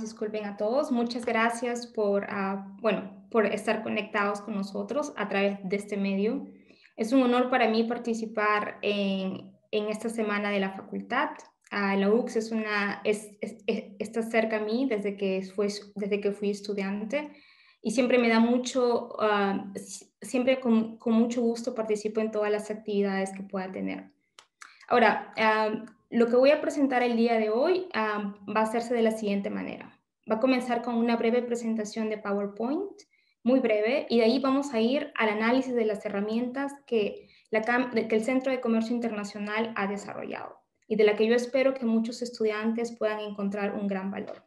disculpen a todos. Muchas gracias por estar conectados con nosotros a través de este medio. Es un honor para mí participar en esta semana de la facultad. La UCS está cerca a mí desde que fui estudiante y siempre me da siempre con mucho gusto participo en todas las actividades que pueda tener. Ahora, lo que voy a presentar el día de hoy va a hacerse de la siguiente manera. Va a comenzar con una breve presentación de PowerPoint, muy breve, y de ahí vamos a ir al análisis de las herramientas que el Centro de Comercio Internacional ha desarrollado y de la que yo espero que muchos estudiantes puedan encontrar un gran valor.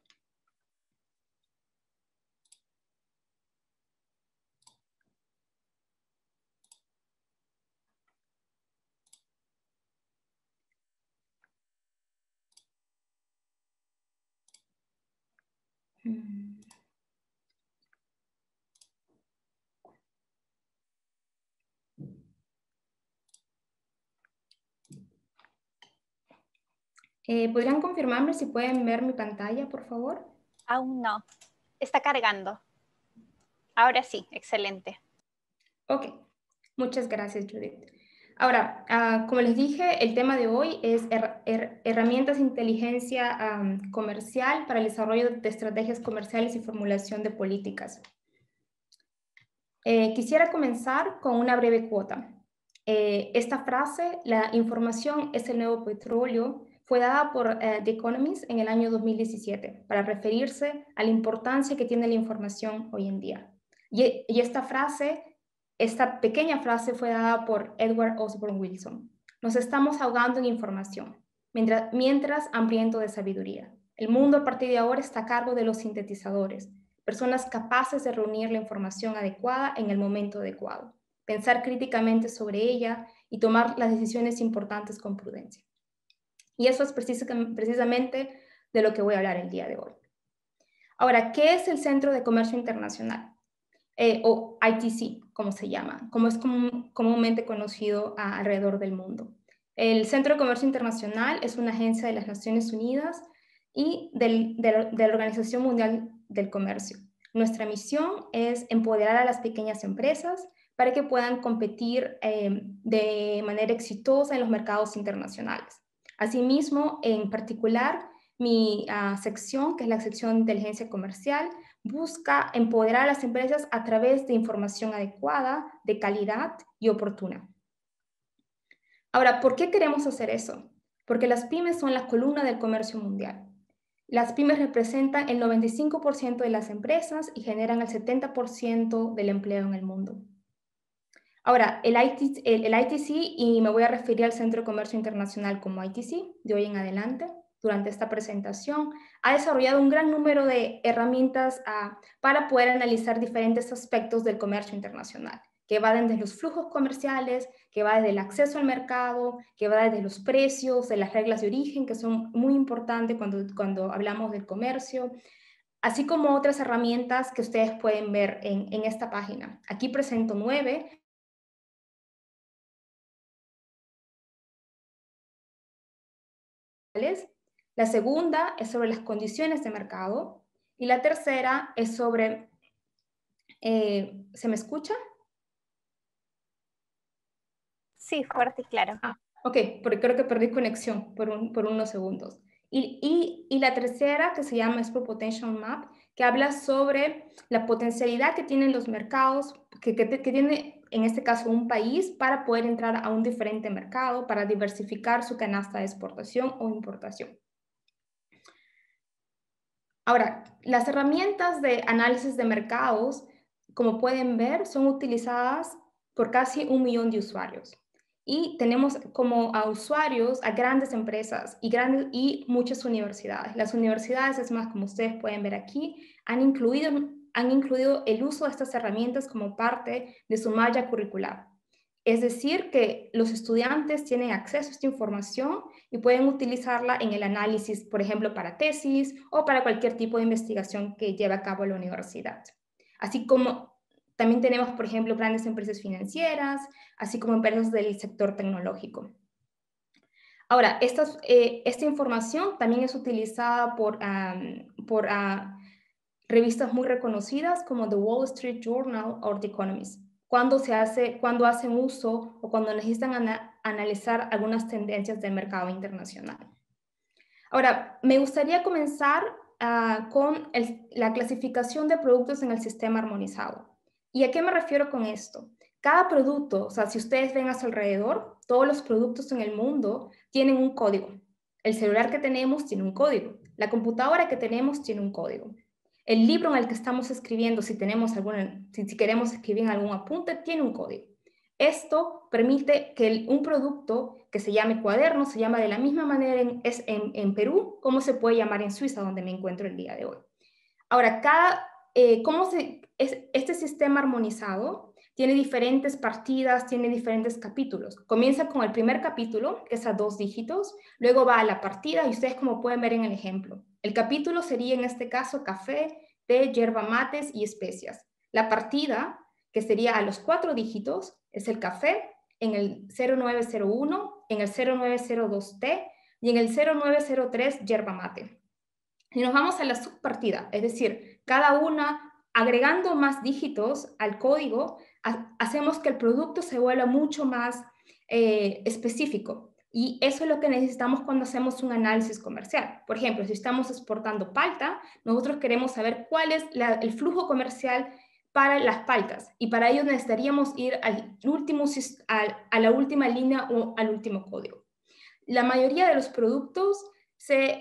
¿Podrían confirmarme si pueden ver mi pantalla, por favor? Aún no. Está cargando. Ahora sí, excelente. Ok, muchas gracias, Judith. Ahora, como les dije, el tema de hoy es herramientas de inteligencia comercial para el desarrollo de estrategias comerciales y formulación de políticas. Quisiera comenzar con una breve cuota. Esta frase, la información es el nuevo petróleo, fue dada por The Economist en el año 2017 para referirse a la importancia que tiene la información hoy en día. Y esta pequeña frase fue dada por Edward Osborne Wilson. Nos estamos ahogando en información, mientras hambriento de sabiduría. El mundo a partir de ahora está a cargo de los sintetizadores, personas capaces de reunir la información adecuada en el momento adecuado, pensar críticamente sobre ella y tomar las decisiones importantes con prudencia. Y eso es precisamente de lo que voy a hablar el día de hoy. Ahora, ¿qué es el Centro de Comercio Internacional? O ITC, como se llama, como es comúnmente conocido alrededor del mundo. El Centro de Comercio Internacional es una agencia de las Naciones Unidas y de la Organización Mundial del Comercio. Nuestra misión es empoderar a las pequeñas empresas para que puedan competir de manera exitosa en los mercados internacionales. Asimismo, en particular, mi sección, que es la sección de inteligencia comercial, busca empoderar a las empresas a través de información adecuada, de calidad y oportuna. Ahora, ¿por qué queremos hacer eso? Porque las pymes son la columna del comercio mundial. Las pymes representan el 95% de las empresas y generan el 70% del empleo en el mundo. Ahora, el ITC, y me voy a referir al Centro de Comercio Internacional como ITC de hoy en adelante, durante esta presentación, ha desarrollado un gran número de herramientas para poder analizar diferentes aspectos del comercio internacional, que va desde los flujos comerciales, que va desde el acceso al mercado, que va desde los precios, de las reglas de origen, que son muy importantes cuando hablamos del comercio, así como otras herramientas que ustedes pueden ver en esta página. Aquí presento 9. La segunda es sobre las condiciones de mercado y la tercera es sobre, ¿se me escucha? Sí, fuerte y claro. Ok, porque creo que perdí conexión por unos segundos. Y la tercera, que se llama Export Potential Map, que habla sobre la potencialidad que tienen los mercados, que tiene en este caso un país para poder entrar a un diferente mercado, para diversificar su canasta de exportación o importación. Ahora, las herramientas de análisis de mercados, como pueden ver, son utilizadas por casi 1 millón de usuarios. Y tenemos como a usuarios a grandes empresas y muchas universidades. Las universidades, es más, como ustedes pueden ver aquí, han incluido el uso de estas herramientas como parte de su malla curricular. Es decir, que los estudiantes tienen acceso a esta información y pueden utilizarla en el análisis, por ejemplo, para tesis o para cualquier tipo de investigación que lleve a cabo la universidad. Así como también tenemos, por ejemplo, grandes empresas financieras, así como empresas del sector tecnológico. Ahora, esta información también es utilizada revistas muy reconocidas como The Wall Street Journal o The Economist, cuando hacen uso o cuando necesitan analizar algunas tendencias del mercado internacional. Ahora, me gustaría comenzar con la clasificación de productos en el sistema armonizado. ¿Y a qué me refiero con esto? Cada producto, o sea, si ustedes ven a su alrededor, todos los productos en el mundo tienen un código. El celular que tenemos tiene un código. La computadora que tenemos tiene un código. El libro en el que estamos escribiendo, si queremos escribir en algún apunte, tiene un código. Esto permite que un producto que se llame cuaderno se llama de la misma manera en Perú como se puede llamar en Suiza, donde me encuentro el día de hoy. Ahora, este sistema armonizado tiene diferentes partidas, tiene diferentes capítulos. Comienza con el primer capítulo, que es a 2 dígitos, luego va a la partida y ustedes como pueden ver en el ejemplo. El capítulo sería en este caso café, té, yerba mates y especias. La partida, que sería a los 4 dígitos, es el café en el 0901, en el 0902T y en el 0903 yerba mate. Si nos vamos a la subpartida, es decir, cada una agregando más dígitos al código, hacemos que el producto se vuelva mucho más específico. Y eso es lo que necesitamos cuando hacemos un análisis comercial. Por ejemplo, si estamos exportando palta, nosotros queremos saber cuál es el flujo comercial para las paltas. Y para ello necesitaríamos ir a la última línea o al último código. La mayoría de los productos se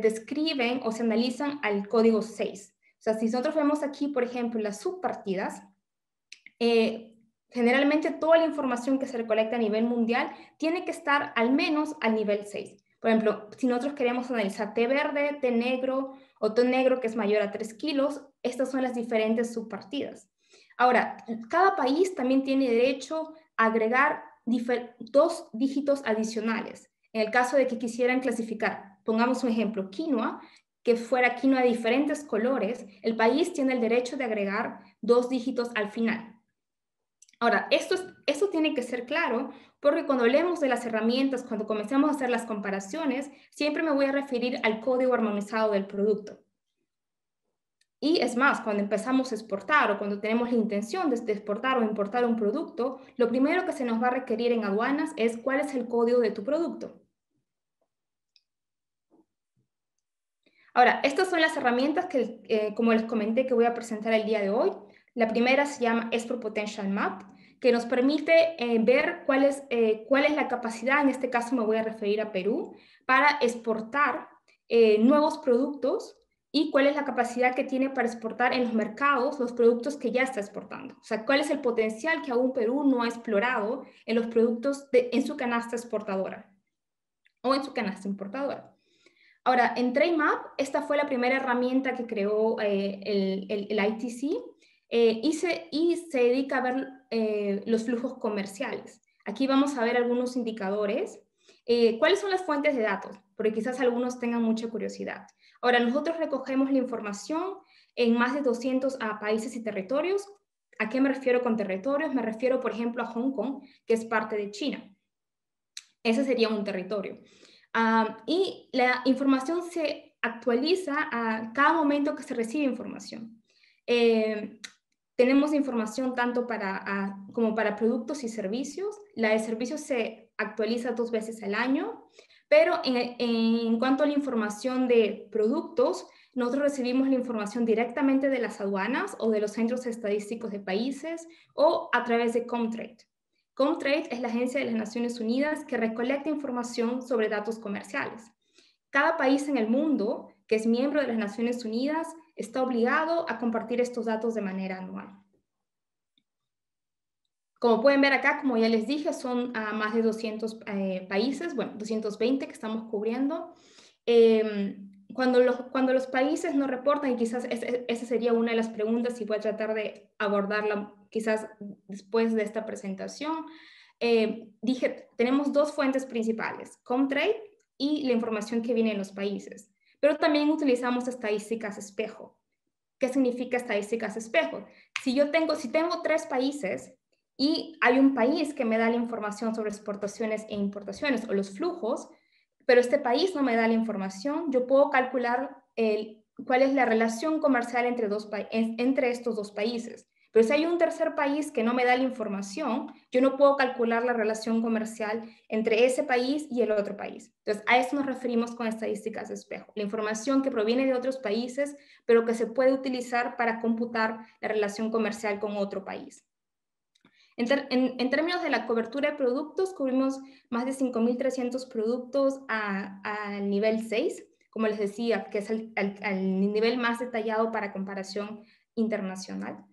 describen o se analizan al código 6. O sea, si nosotros vemos aquí, por ejemplo, las subpartidas, generalmente toda la información que se recolecta a nivel mundial tiene que estar al menos al nivel 6. Por ejemplo, si nosotros queremos analizar té verde, té negro o té negro que es mayor a 3 kilos, estas son las diferentes subpartidas. Ahora, cada país también tiene derecho a agregar 2 dígitos adicionales. En el caso de que quisieran clasificar, pongamos un ejemplo, quinoa, que fuera quinoa de diferentes colores, el país tiene el derecho de agregar 2 dígitos al final. Ahora, esto tiene que ser claro porque cuando hablemos de las herramientas, cuando comencemos a hacer las comparaciones, siempre me voy a referir al código armonizado del producto. Y es más, cuando empezamos a exportar o cuando tenemos la intención de exportar o importar un producto, lo primero que se nos va a requerir en aduanas es cuál es el código de tu producto. Ahora, estas son las herramientas que, como les comenté, que voy a presentar el día de hoy. La primera se llama Export Potential Map, que nos permite ver cuál es la capacidad, en este caso me voy a referir a Perú, para exportar nuevos productos y cuál es la capacidad que tiene para exportar en los mercados los productos que ya está exportando. O sea, cuál es el potencial que aún Perú no ha explorado en los productos en su canasta exportadora o en su canasta importadora. Ahora, en Trademap, esta fue la primera herramienta que creó el ITC y se dedica a ver los flujos comerciales. Aquí vamos a ver algunos indicadores. ¿Cuáles son las fuentes de datos? Porque quizás algunos tengan mucha curiosidad. Ahora, nosotros recogemos la información en más de 200 países y territorios. ¿A qué me refiero con territorios? Me refiero, por ejemplo, a Hong Kong, que es parte de China. Ese sería un territorio. Y la información se actualiza a cada momento que se recibe información. Tenemos información tanto como para productos y servicios. La de servicios se actualiza 2 veces al año, pero en cuanto a la información de productos, nosotros recibimos la información directamente de las aduanas o de los centros estadísticos de países o a través de Comtrade. Comtrade es la agencia de las Naciones Unidas que recolecta información sobre datos comerciales. Cada país en el mundo que es miembro de las Naciones Unidas está obligado a compartir estos datos de manera anual. Como pueden ver acá, como ya les dije, son más de 200 países, bueno, 220 que estamos cubriendo. Cuando los países no reportan, y quizás esa sería una de las preguntas y voy a tratar de abordarla quizás después de esta presentación, dije, tenemos 2 fuentes principales, Comtrade y la información que viene en los países, pero también utilizamos estadísticas espejo. ¿Qué significa estadísticas espejo? Si tengo 3 países y hay un país que me da la información sobre exportaciones e importaciones o los flujos, pero este país no me da la información, yo puedo calcular cuál es la relación comercial entre estos dos países. Pero si hay un tercer país que no me da la información, yo no puedo calcular la relación comercial entre ese país y el otro país. Entonces, a eso nos referimos con estadísticas de espejo. La información que proviene de otros países, pero que se puede utilizar para computar la relación comercial con otro país. En términos de la cobertura de productos, cubrimos más de 5.300 productos al nivel 6, como les decía, que es al nivel más detallado para comparación internacional.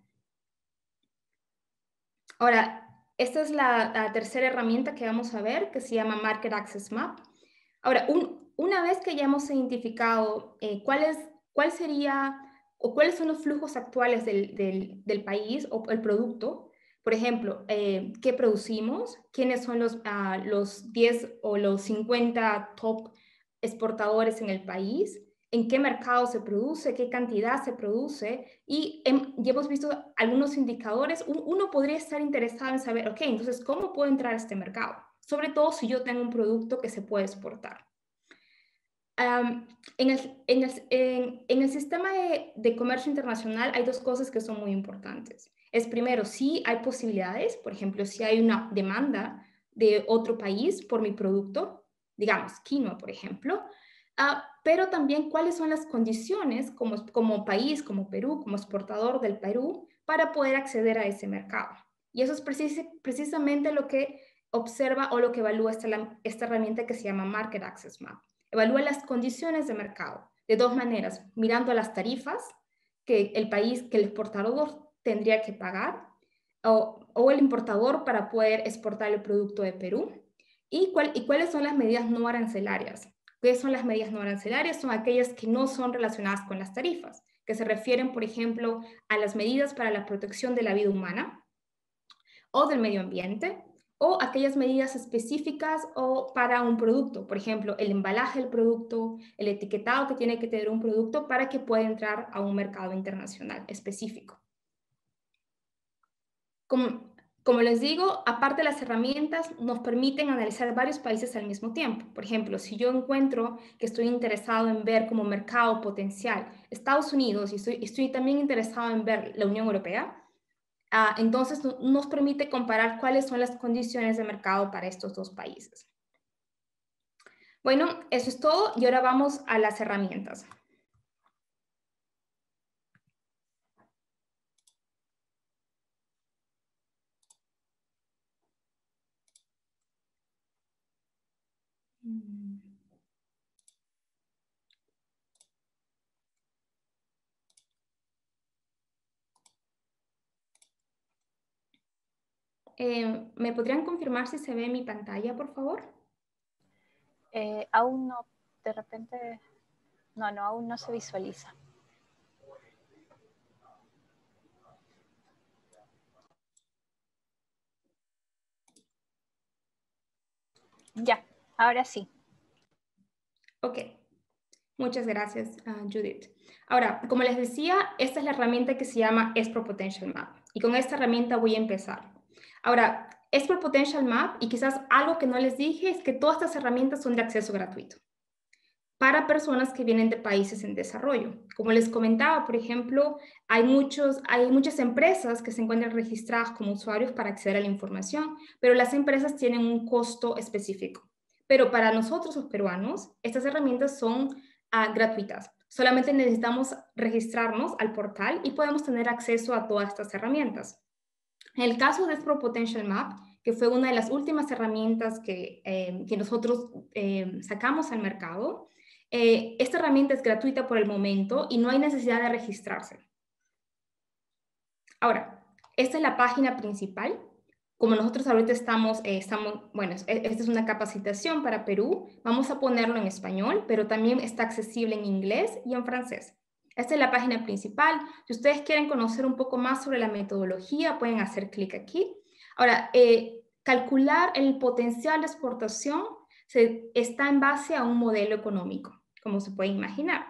Ahora, esta es la tercera herramienta que vamos a ver, que se llama Market Access Map. Ahora, una vez que ya hemos identificado cuál sería o cuáles son los flujos actuales del país o el producto, por ejemplo, qué producimos, quiénes son los 10 o los 50 top exportadores en el país, en qué mercado se produce, qué cantidad se produce, y ya hemos visto algunos indicadores. Uno podría estar interesado en saber, ok, entonces, ¿cómo puedo entrar a este mercado? Sobre todo si yo tengo un producto que se puede exportar. En el sistema de comercio internacional hay dos cosas que son muy importantes. Es primero, si hay posibilidades, por ejemplo, si hay una demanda de otro país por mi producto, digamos, quinoa, por ejemplo, pero también cuáles son las condiciones como país, como Perú, como exportador del Perú, para poder acceder a ese mercado. Y eso es precisamente lo que observa o lo que evalúa esta herramienta que se llama Market Access Map. Evalúa las condiciones de mercado de dos maneras, mirando las tarifas que el exportador tendría que pagar o el importador para poder exportar el producto de Perú, y cuáles son las medidas no arancelarias. ¿Qué son las medidas no arancelarias? Son aquellas que no son relacionadas con las tarifas, que se refieren, por ejemplo, a las medidas para la protección de la vida humana o del medio ambiente, o aquellas medidas específicas o para un producto, por ejemplo, el embalaje del producto, el etiquetado que tiene que tener un producto para que pueda entrar a un mercado internacional específico. Como les digo, aparte las herramientas nos permiten analizar varios países al mismo tiempo. Por ejemplo, si yo encuentro que estoy interesado en ver como mercado potencial Estados Unidos y estoy también interesado en ver la Unión Europea, entonces nos permite comparar cuáles son las condiciones de mercado para estos dos países. Bueno, eso es todo y ahora vamos a las herramientas. ¿Me podrían confirmar si se ve mi pantalla, por favor? Aún no, de repente, no, aún no se visualiza. Ya, ahora sí. Ok, muchas gracias, Judith. Ahora, como les decía, esta es la herramienta que se llama Export Potential Map, y con esta herramienta voy a empezar. Ahora, Export Potential Map, y quizás algo que no les dije, es que todas estas herramientas son de acceso gratuito para personas que vienen de países en desarrollo. Como les comentaba, por ejemplo, hay muchas empresas que se encuentran registradas como usuarios para acceder a la información, pero las empresas tienen un costo específico. Pero para nosotros, los peruanos, estas herramientas son gratuitas. Solamente necesitamos registrarnos al portal y podemos tener acceso a todas estas herramientas. En el caso de Export Potential Map, que fue una de las últimas herramientas que nosotros sacamos al mercado, esta herramienta es gratuita por el momento y no hay necesidad de registrarse. Ahora, esta es la página principal. Como nosotros ahorita bueno, esta es una capacitación para Perú, vamos a ponerlo en español, pero también está accesible en inglés y en francés. Esta es la página principal. Si ustedes quieren conocer un poco más sobre la metodología, pueden hacer clic aquí. Ahora, calcular el potencial de exportación está en base a un modelo económico, como se puede imaginar.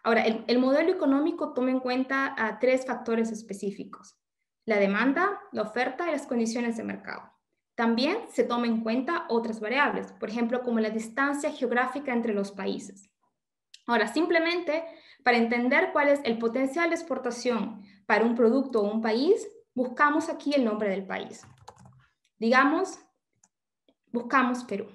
Ahora, el modelo económico toma en cuenta tres factores específicos: la demanda, la oferta y las condiciones de mercado. También se toma en cuenta otras variables, por ejemplo, como la distancia geográfica entre los países. Ahora, simplemente para entender cuál es el potencial de exportación para un producto o un país, buscamos aquí el nombre del país. Digamos, buscamos Perú.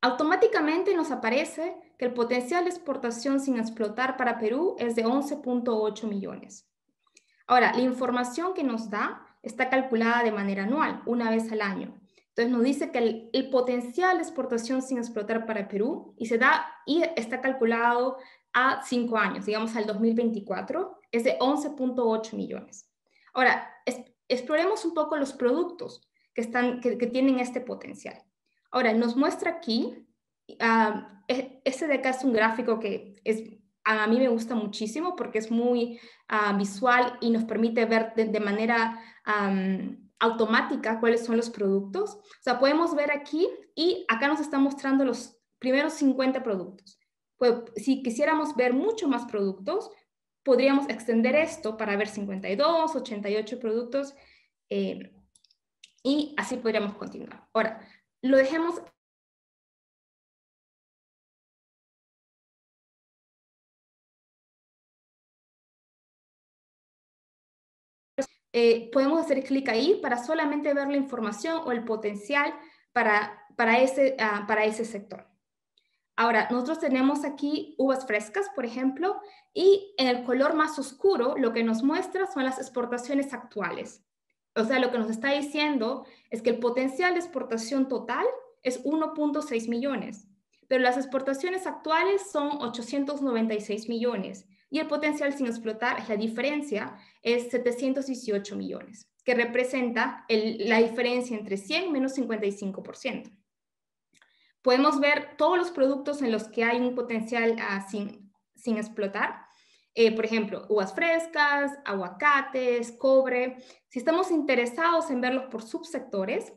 Automáticamente nos aparece que el potencial de exportación sin explotar para Perú es de 11.8 millones. Ahora, la información que nos da está calculada de manera anual, una vez al año. Entonces nos dice que el potencial de exportación sin explotar para Perú y está calculado a 5 años, digamos al 2024, es de 11.8 millones. Ahora, exploremos un poco los productos que tienen este potencial. Ahora, nos muestra aquí, este de acá es un gráfico que a mí me gusta muchísimo porque es muy visual y nos permite ver de manera automática cuáles son los productos. O sea, podemos ver aquí y acá nos está mostrando los primeros 50 productos. Pues, si quisiéramos ver mucho más productos, podríamos extender esto para ver 52, 88 productos y así podríamos continuar. Ahora, lo dejemos. Podemos hacer clic ahí para solamente ver la información o el potencial para ese sector. Ahora, nosotros tenemos aquí uvas frescas, por ejemplo, y en el color más oscuro lo que nos muestra son las exportaciones actuales. O sea, lo que nos está diciendo es que el potencial de exportación total es 1.6 millones, pero las exportaciones actuales son 896 millones y el potencial sin explotar, la diferencia, es 718 millones, que representa la diferencia entre 100 menos 55%. Podemos ver todos los productos en los que hay un potencial sin explotar. Por ejemplo, uvas frescas, aguacates, cobre. Si estamos interesados en verlos por subsectores,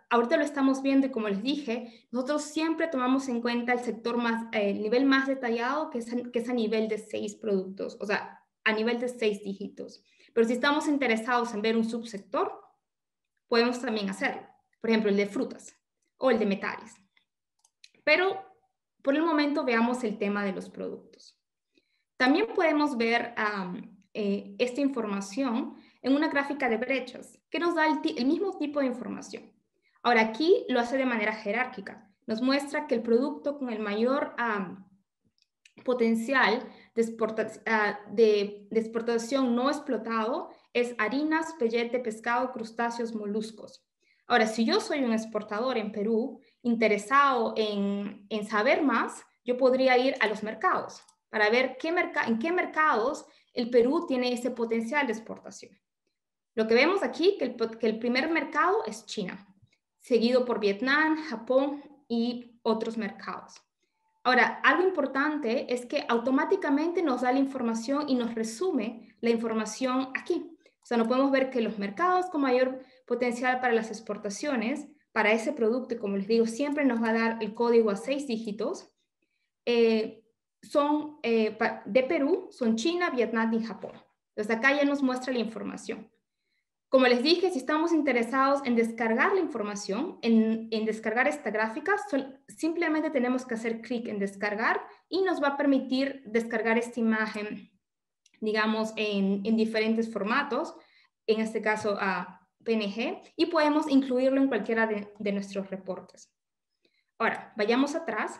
ahorita lo estamos viendo y como les dije, nosotros siempre tomamos en cuenta el nivel más detallado, que es a nivel de 6 productos, o sea, a nivel de 6 dígitos. Pero si estamos interesados en ver un subsector, podemos también hacerlo. Por ejemplo, el de frutas o el de metales. Pero por el momento veamos el tema de los productos. También podemos ver esta información en una gráfica de brechas que nos da el mismo tipo de información. Ahora aquí lo hace de manera jerárquica. Nos muestra que el producto con el mayor potencial de exportación no explotado es harinas, pellete, pescado, crustáceos, moluscos. Ahora, si yo soy un exportador en Perú interesado en saber más, yo podría ir a los mercados para ver en qué mercados el Perú tiene ese potencial de exportación. Lo que vemos aquí, que el primer mercado es China, seguido por Vietnam, Japón y otros mercados. Ahora, algo importante es que automáticamente nos da la información y nos resume la información aquí. O sea, no podemos ver que los mercados con mayor potencial para las exportaciones, para ese producto, y como les digo, siempre nos va a dar el código a 6 dígitos, de Perú, son China, Vietnam y Japón. Entonces acá ya nos muestra la información. Como les dije, si estamos interesados en descargar la información, en descargar esta gráfica, simplemente tenemos que hacer clic en descargar y nos va a permitir descargar esta imagen, digamos, en diferentes formatos, en este caso a PNG, y podemos incluirlo en cualquiera de nuestros reportes. Ahora, vayamos atrás.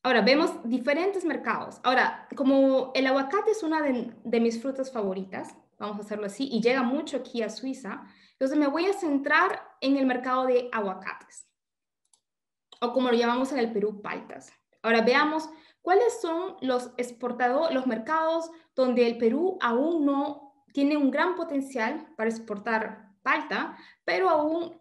Ahora, vemos diferentes mercados. Ahora, como el aguacate es una de mis frutas favoritas, vamos a hacerlo así, y llega mucho aquí a Suiza, entonces me voy a centrar en el mercado de aguacates, o como lo llamamos en el Perú, paltas. Ahora veamos cuáles son los mercados donde el Perú aún no tiene un gran potencial para exportar palta, pero aún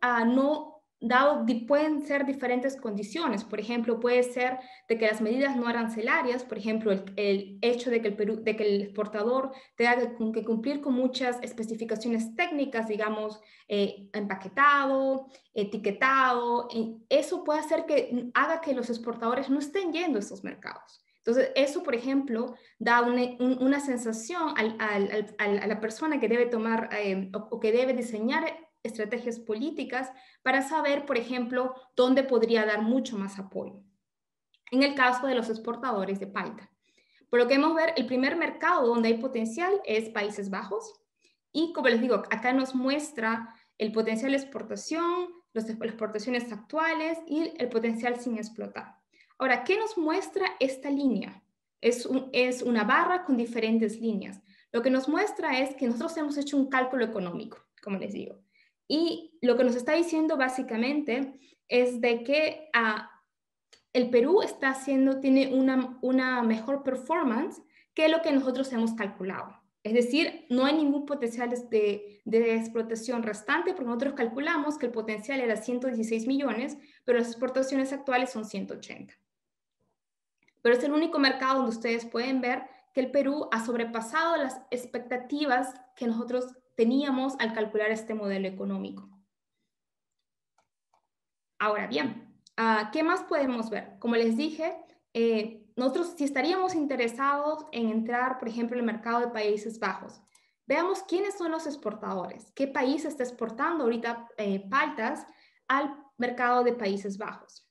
pueden ser diferentes condiciones. Por ejemplo, puede ser de que las medidas no arancelarias, por ejemplo, el hecho de que el exportador tenga que cumplir con muchas especificaciones técnicas, digamos, empaquetado, etiquetado, eso puede hacer que haga que los exportadores no estén yendo a esos mercados. Entonces, eso, por ejemplo, da una sensación a la persona que debe tomar o que debe diseñar estrategias políticas para saber, por ejemplo, dónde podría dar mucho más apoyo. en el caso de los exportadores de palta. Por lo que vemos ver, el primer mercado donde hay potencial es Países Bajos. Y como les digo, acá nos muestra el potencial de exportación, las exportaciones actuales y el potencial sin explotar. Ahora, ¿qué nos muestra esta línea? Es una barra con diferentes líneas. Lo que nos muestra es que nosotros hemos hecho un cálculo económico, como les digo. Y lo que nos está diciendo básicamente es de que el Perú tiene una mejor performance que lo que nosotros hemos calculado. Es decir, no hay ningún potencial de explotación restante, porque nosotros calculamos que el potencial era 116 millones, pero las exportaciones actuales son 180. Pero es el único mercado donde ustedes pueden ver que el Perú ha sobrepasado las expectativas que nosotros teníamos al calcular este modelo económico. Ahora bien, ¿qué más podemos ver? Como les dije, nosotros si estaríamos interesados en entrar, por ejemplo, en el mercado de Países Bajos, veamos quiénes son los exportadores, qué país está exportando ahorita paltas al mercado de Países Bajos.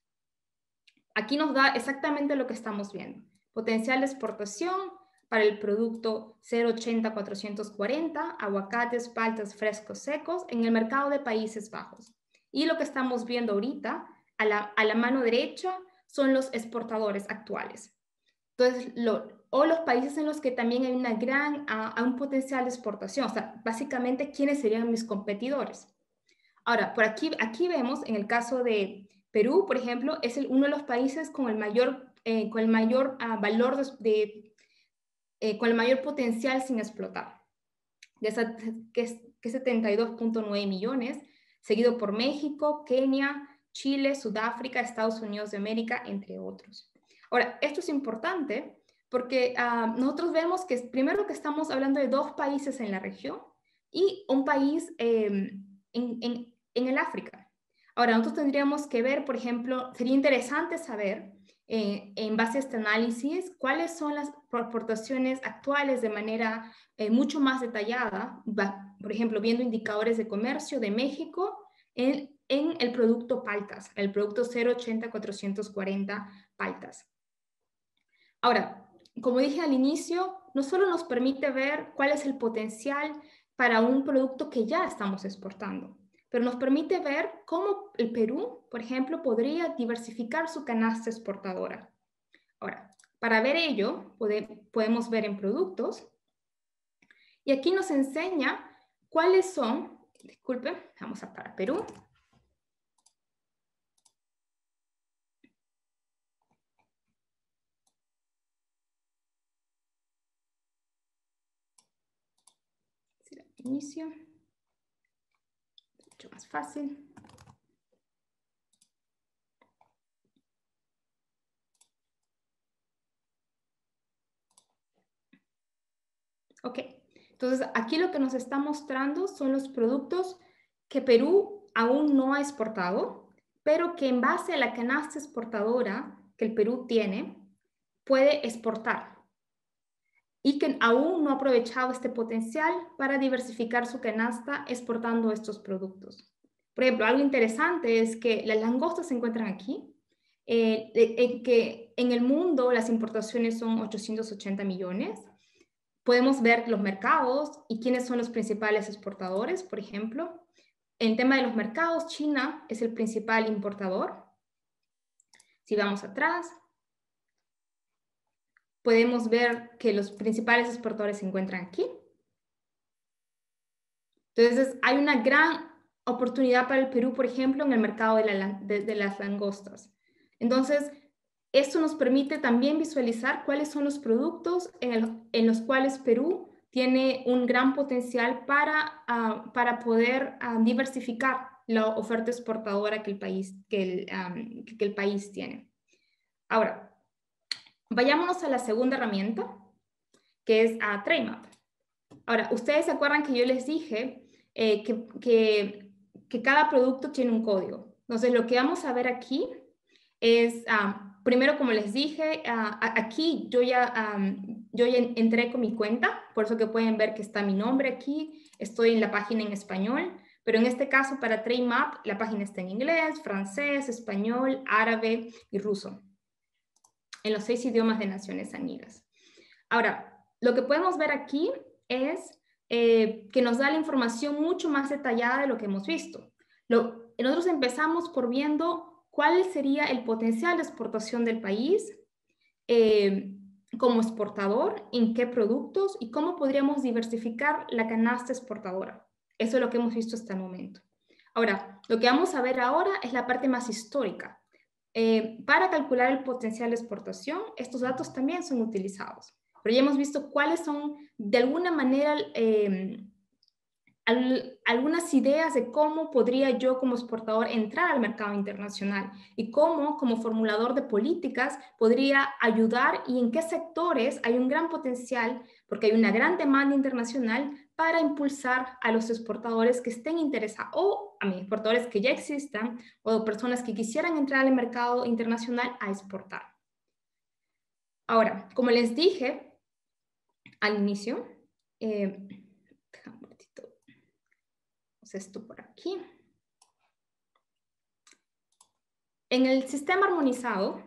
Aquí nos da exactamente lo que estamos viendo. Potencial de exportación para el producto 080-440, aguacates, paltas, frescos, secos, en el mercado de Países Bajos. Y lo que estamos viendo ahorita, a la mano derecha, son los exportadores actuales. Entonces, o los países en los que también hay un potencial de exportación. O sea, básicamente, ¿quiénes serían mis competidores? Ahora, por aquí vemos, en el caso de Perú, por ejemplo, es uno de los países con el mayor valor con el mayor potencial sin explotar, que es 72.9 millones, seguido por México, Kenia, Chile, Sudáfrica, Estados Unidos de América, entre otros. Ahora, esto es importante porque nosotros vemos que primero que estamos hablando de dos países en la región y un país en el África. Ahora, nosotros tendríamos que ver, por ejemplo, sería interesante saber, en base a este análisis, cuáles son las aportaciones actuales de manera mucho más detallada, por ejemplo, viendo indicadores de comercio de México en el producto paltas, el producto 080-440 paltas. Ahora, como dije al inicio, no solo nos permite ver cuál es el potencial para un producto que ya estamos exportando, pero nos permite ver cómo el Perú, por ejemplo, podría diversificar su canasta exportadora. Ahora, para ver ello, podemos ver en productos, y aquí nos enseña cuáles son, disculpen, vamos a para Perú. Inicio. Mucho más fácil. Ok, entonces aquí lo que nos está mostrando son los productos que Perú aún no ha exportado, pero que en base a la canasta exportadora que el Perú tiene, puede exportar y que aún no ha aprovechado este potencial para diversificar su canasta exportando estos productos. Por ejemplo, algo interesante es que las langostas se encuentran aquí, que en el mundo las importaciones son 880 millones. Podemos ver los mercados y quiénes son los principales exportadores, por ejemplo. En tema de los mercados, China es el principal importador. Si vamos atrás, podemos ver que los principales exportadores se encuentran aquí. Entonces, hay una gran oportunidad para el Perú, por ejemplo, en el mercado de las langostas. Entonces, esto nos permite también visualizar cuáles son los productos en los cuales Perú tiene un gran potencial para poder diversificar la oferta exportadora que el país tiene. Ahora, vayámonos a la segunda herramienta, que es TradeMap. Ahora, ustedes se acuerdan que yo les dije que cada producto tiene un código. Entonces, lo que vamos a ver aquí es, primero, como les dije, aquí yo ya entré con mi cuenta, por eso que pueden ver que está mi nombre aquí, estoy en la página en español, pero en este caso para TradeMap la página está en inglés, francés, español, árabe y ruso. en los 6 idiomas de Naciones Unidas. Ahora, lo que podemos ver aquí es que nos da la información mucho más detallada de lo que hemos visto. Nosotros empezamos por viendo cuál sería el potencial de exportación del país como exportador, en qué productos y cómo podríamos diversificar la canasta exportadora. Eso es lo que hemos visto hasta el momento. Ahora, lo que vamos a ver ahora es la parte más histórica. Para calcular el potencial de exportación, estos datos también son utilizados. Pero ya hemos visto cuáles son, de alguna manera, algunas ideas de cómo podría yo como exportador entrar al mercado internacional y cómo como formulador de políticas podría ayudar y en qué sectores hay un gran potencial porque hay una gran demanda internacional para impulsar a los exportadores que estén interesados o a mis exportadores que ya existan o personas que quisieran entrar al mercado internacional a exportar. Ahora, como les dije al inicio, esto por aquí. En el sistema armonizado,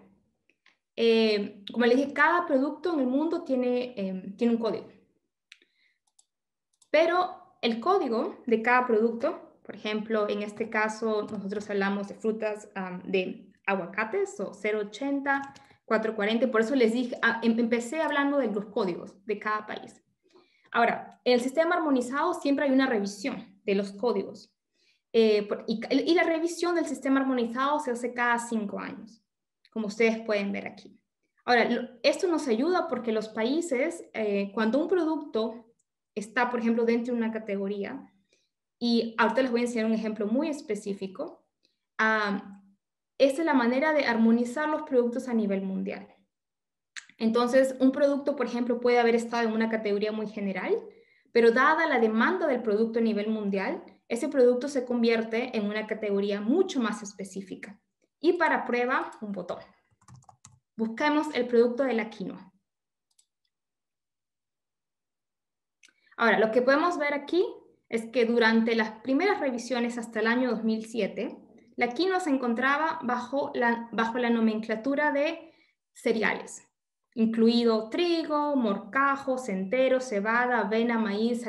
como les dije, cada producto en el mundo tiene un código. Pero el código de cada producto, por ejemplo, en este caso nosotros hablamos de frutas de aguacates o 080, 440, por eso les dije, empecé hablando de los códigos de cada país. Ahora, en el sistema armonizado siempre hay una revisión de los códigos. Y la revisión del sistema armonizado se hace cada 5 años, como ustedes pueden ver aquí. Ahora, esto nos ayuda porque los países, cuando un producto está, por ejemplo, dentro de una categoría, y ahorita les voy a enseñar un ejemplo muy específico, esta es la manera de armonizar los productos a nivel mundial. Entonces, un producto, por ejemplo, puede haber estado en una categoría muy general, pero dada la demanda del producto a nivel mundial, ese producto se convierte en una categoría mucho más específica. Y para prueba, un botón. Buscamos el producto de la quinoa. Ahora, lo que podemos ver aquí es que durante las primeras revisiones hasta el año 2007, la quinoa se encontraba bajo la nomenclatura de cereales, incluido trigo, morcajo, centero, cebada, avena, maíz,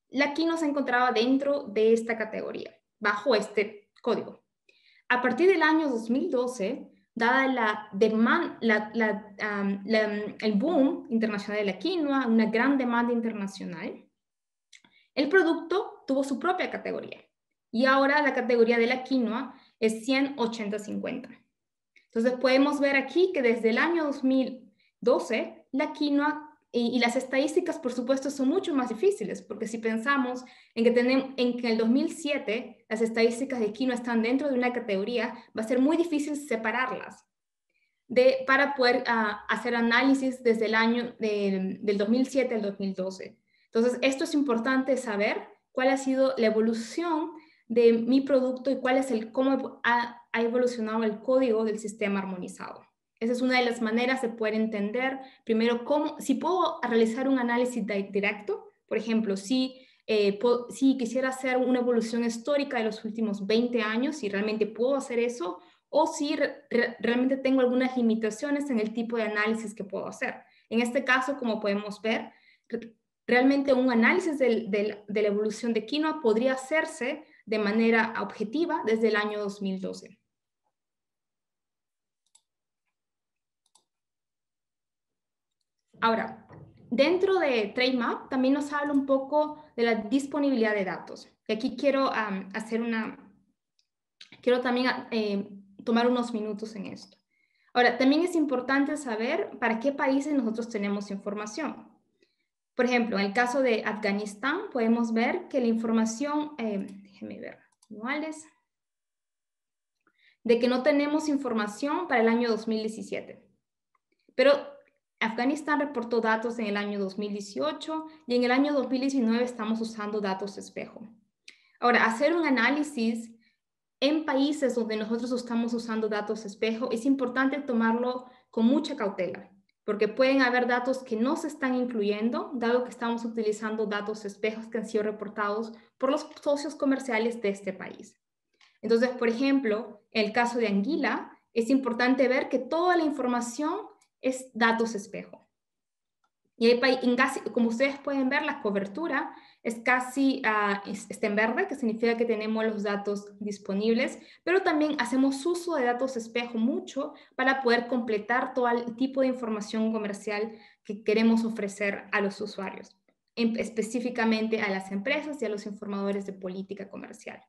la quinoa se encontraba dentro de esta categoría, bajo este código. A partir del año 2012, dada el boom internacional de la quinoa, una gran demanda internacional, el producto tuvo su propia categoría. Y ahora la categoría de la quinoa es 180-50. Entonces podemos ver aquí que desde el año 2012, la quinoa y las estadísticas, por supuesto, son mucho más difíciles, porque si pensamos en que en el 2007 las estadísticas de quinoa están dentro de una categoría, va a ser muy difícil separarlas para poder hacer análisis desde el año del 2007 al 2012. Entonces, esto es importante saber cuál ha sido la evolución de mi producto y cómo ha evolucionado el código del sistema armonizado. Esa es una de las maneras de poder entender, primero, si puedo realizar un análisis directo, por ejemplo, si quisiera hacer una evolución histórica de los últimos 20 años, si realmente puedo hacer eso, o si realmente tengo algunas limitaciones en el tipo de análisis que puedo hacer. En este caso, como podemos ver, realmente un análisis de la evolución de quinoa podría hacerse de manera objetiva desde el año 2012. Ahora, dentro de Trademap también nos habla un poco de la disponibilidad de datos. Y aquí quiero también tomar unos minutos en esto. Ahora, también es importante saber para qué países nosotros tenemos información. Por ejemplo, en el caso de Afganistán, podemos ver que la información, déjenme ver, anuales, de que no tenemos información para el año 2017. Pero Afganistán reportó datos en el año 2018 y en el año 2019 estamos usando datos espejo. Ahora, hacer un análisis en países donde nosotros estamos usando datos espejo es importante tomarlo con mucha cautela, porque pueden haber datos que no se están incluyendo, dado que estamos utilizando datos espejos que han sido reportados por los socios comerciales de este país. Entonces, por ejemplo, en el caso de Anguila, es importante ver que toda la información es datos espejo. Y como ustedes pueden ver, la cobertura es casi está en verde, que significa que tenemos los datos disponibles, pero también hacemos uso de datos espejo mucho para poder completar todo el tipo de información comercial que queremos ofrecer a los usuarios, específicamente a las empresas y a los informadores de política comercial.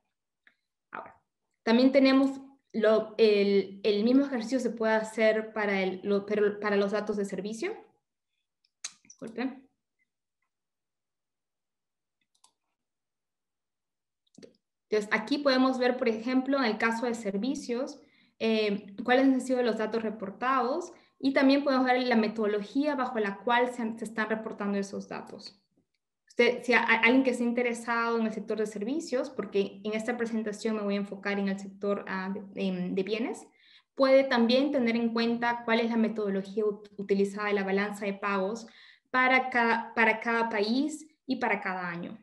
Ahora, también tenemos el mismo ejercicio se puede hacer para los datos de servicio. Disculpen. Entonces, aquí podemos ver, por ejemplo, en el caso de servicios, cuáles han sido los datos reportados y también podemos ver la metodología bajo la cual se están reportando esos datos. Si hay alguien que esté interesado en el sector de servicios, porque en esta presentación me voy a enfocar en el sector de bienes, puede también tener en cuenta cuál es la metodología utilizada en la balanza de pagos para cada país y para cada año.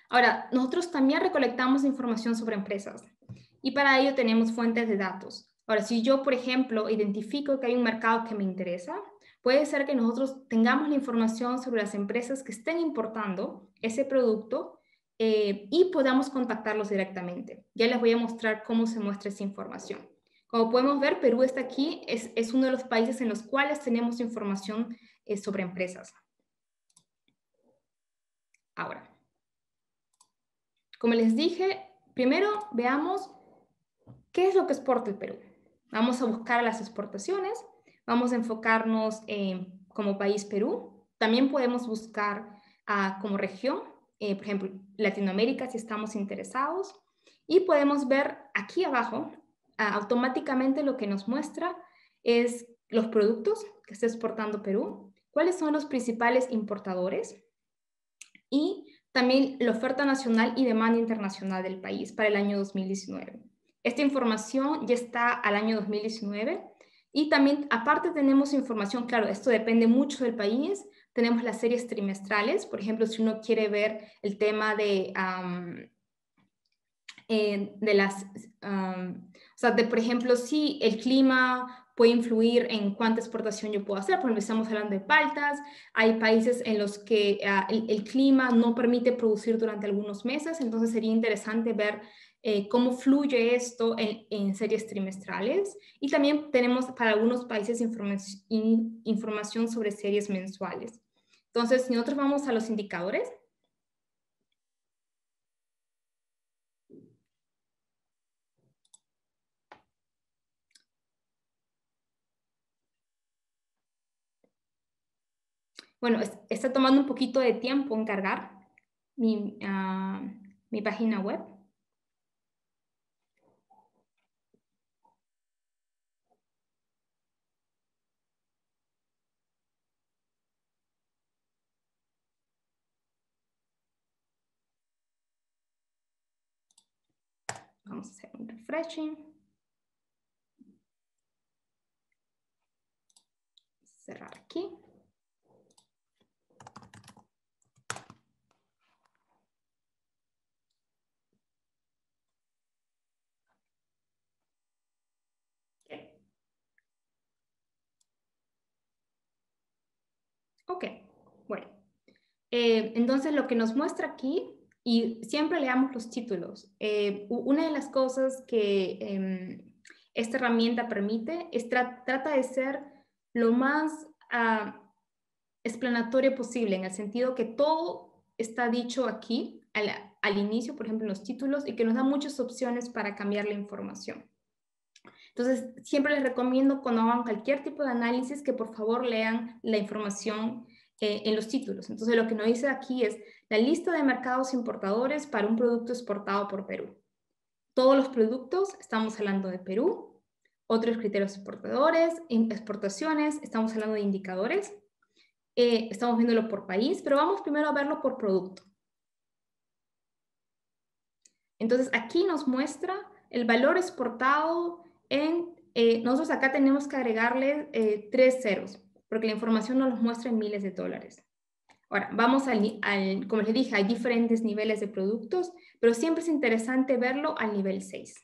Ahora, nosotros también recolectamos información sobre empresas y para ello tenemos fuentes de datos. Ahora, si yo, por ejemplo, identifico que hay un mercado que me interesa, puede ser que nosotros tengamos la información sobre las empresas que estén importando ese producto y podamos contactarlos directamente. Ya les voy a mostrar cómo se muestra esa información. Como podemos ver, Perú está aquí, es uno de los países en los cuales tenemos información sobre empresas. Ahora, como les dije, primero veamos qué es lo que exporta el Perú. Vamos a buscar las exportaciones, vamos a enfocarnos como país Perú. También podemos buscar como región, por ejemplo, Latinoamérica si estamos interesados. Y podemos ver aquí abajo, automáticamente lo que nos muestra es los productos que está exportando Perú, cuáles son los principales importadores y también la oferta nacional y demanda internacional del país para el año 2019. Esta información ya está al año 2019 y también aparte tenemos información, claro, esto depende mucho del país, tenemos las series trimestrales, por ejemplo, si uno quiere ver el tema de por ejemplo, si el clima puede influir en cuánta exportación yo puedo hacer. Por ejemplo, estamos hablando de paltas, hay países en los que el clima no permite producir durante algunos meses, entonces sería interesante ver cómo fluye esto en series trimestrales. Y también tenemos para algunos países información sobre series mensuales. Entonces, si nosotros vamos a los indicadores, bueno, está tomando un poquito de tiempo en cargar mi página web. Vamos a hacer un refreshing. Cerrar aquí. Ok, bueno. Entonces lo que nos muestra aquí, y siempre leamos los títulos, una de las cosas que esta herramienta permite es trata de ser lo más explanatorio posible, en el sentido que todo está dicho aquí al inicio, por ejemplo, en los títulos, y que nos da muchas opciones para cambiar la información. Entonces, siempre les recomiendo cuando hagan cualquier tipo de análisis que por favor lean la información en los títulos. Entonces, lo que nos dice aquí es la lista de mercados importadores para un producto exportado por Perú. Todos los productos, estamos hablando de Perú. Otros criterios exportadores, exportaciones, estamos hablando de indicadores. Estamos viéndolo por país, pero vamos primero a verlo por producto. Entonces, aquí nos muestra el valor exportado nosotros acá tenemos que agregarle 3 ceros, porque la información nos los muestra en miles de dólares. Ahora, vamos como les dije, hay diferentes niveles de productos, pero siempre es interesante verlo al nivel 6.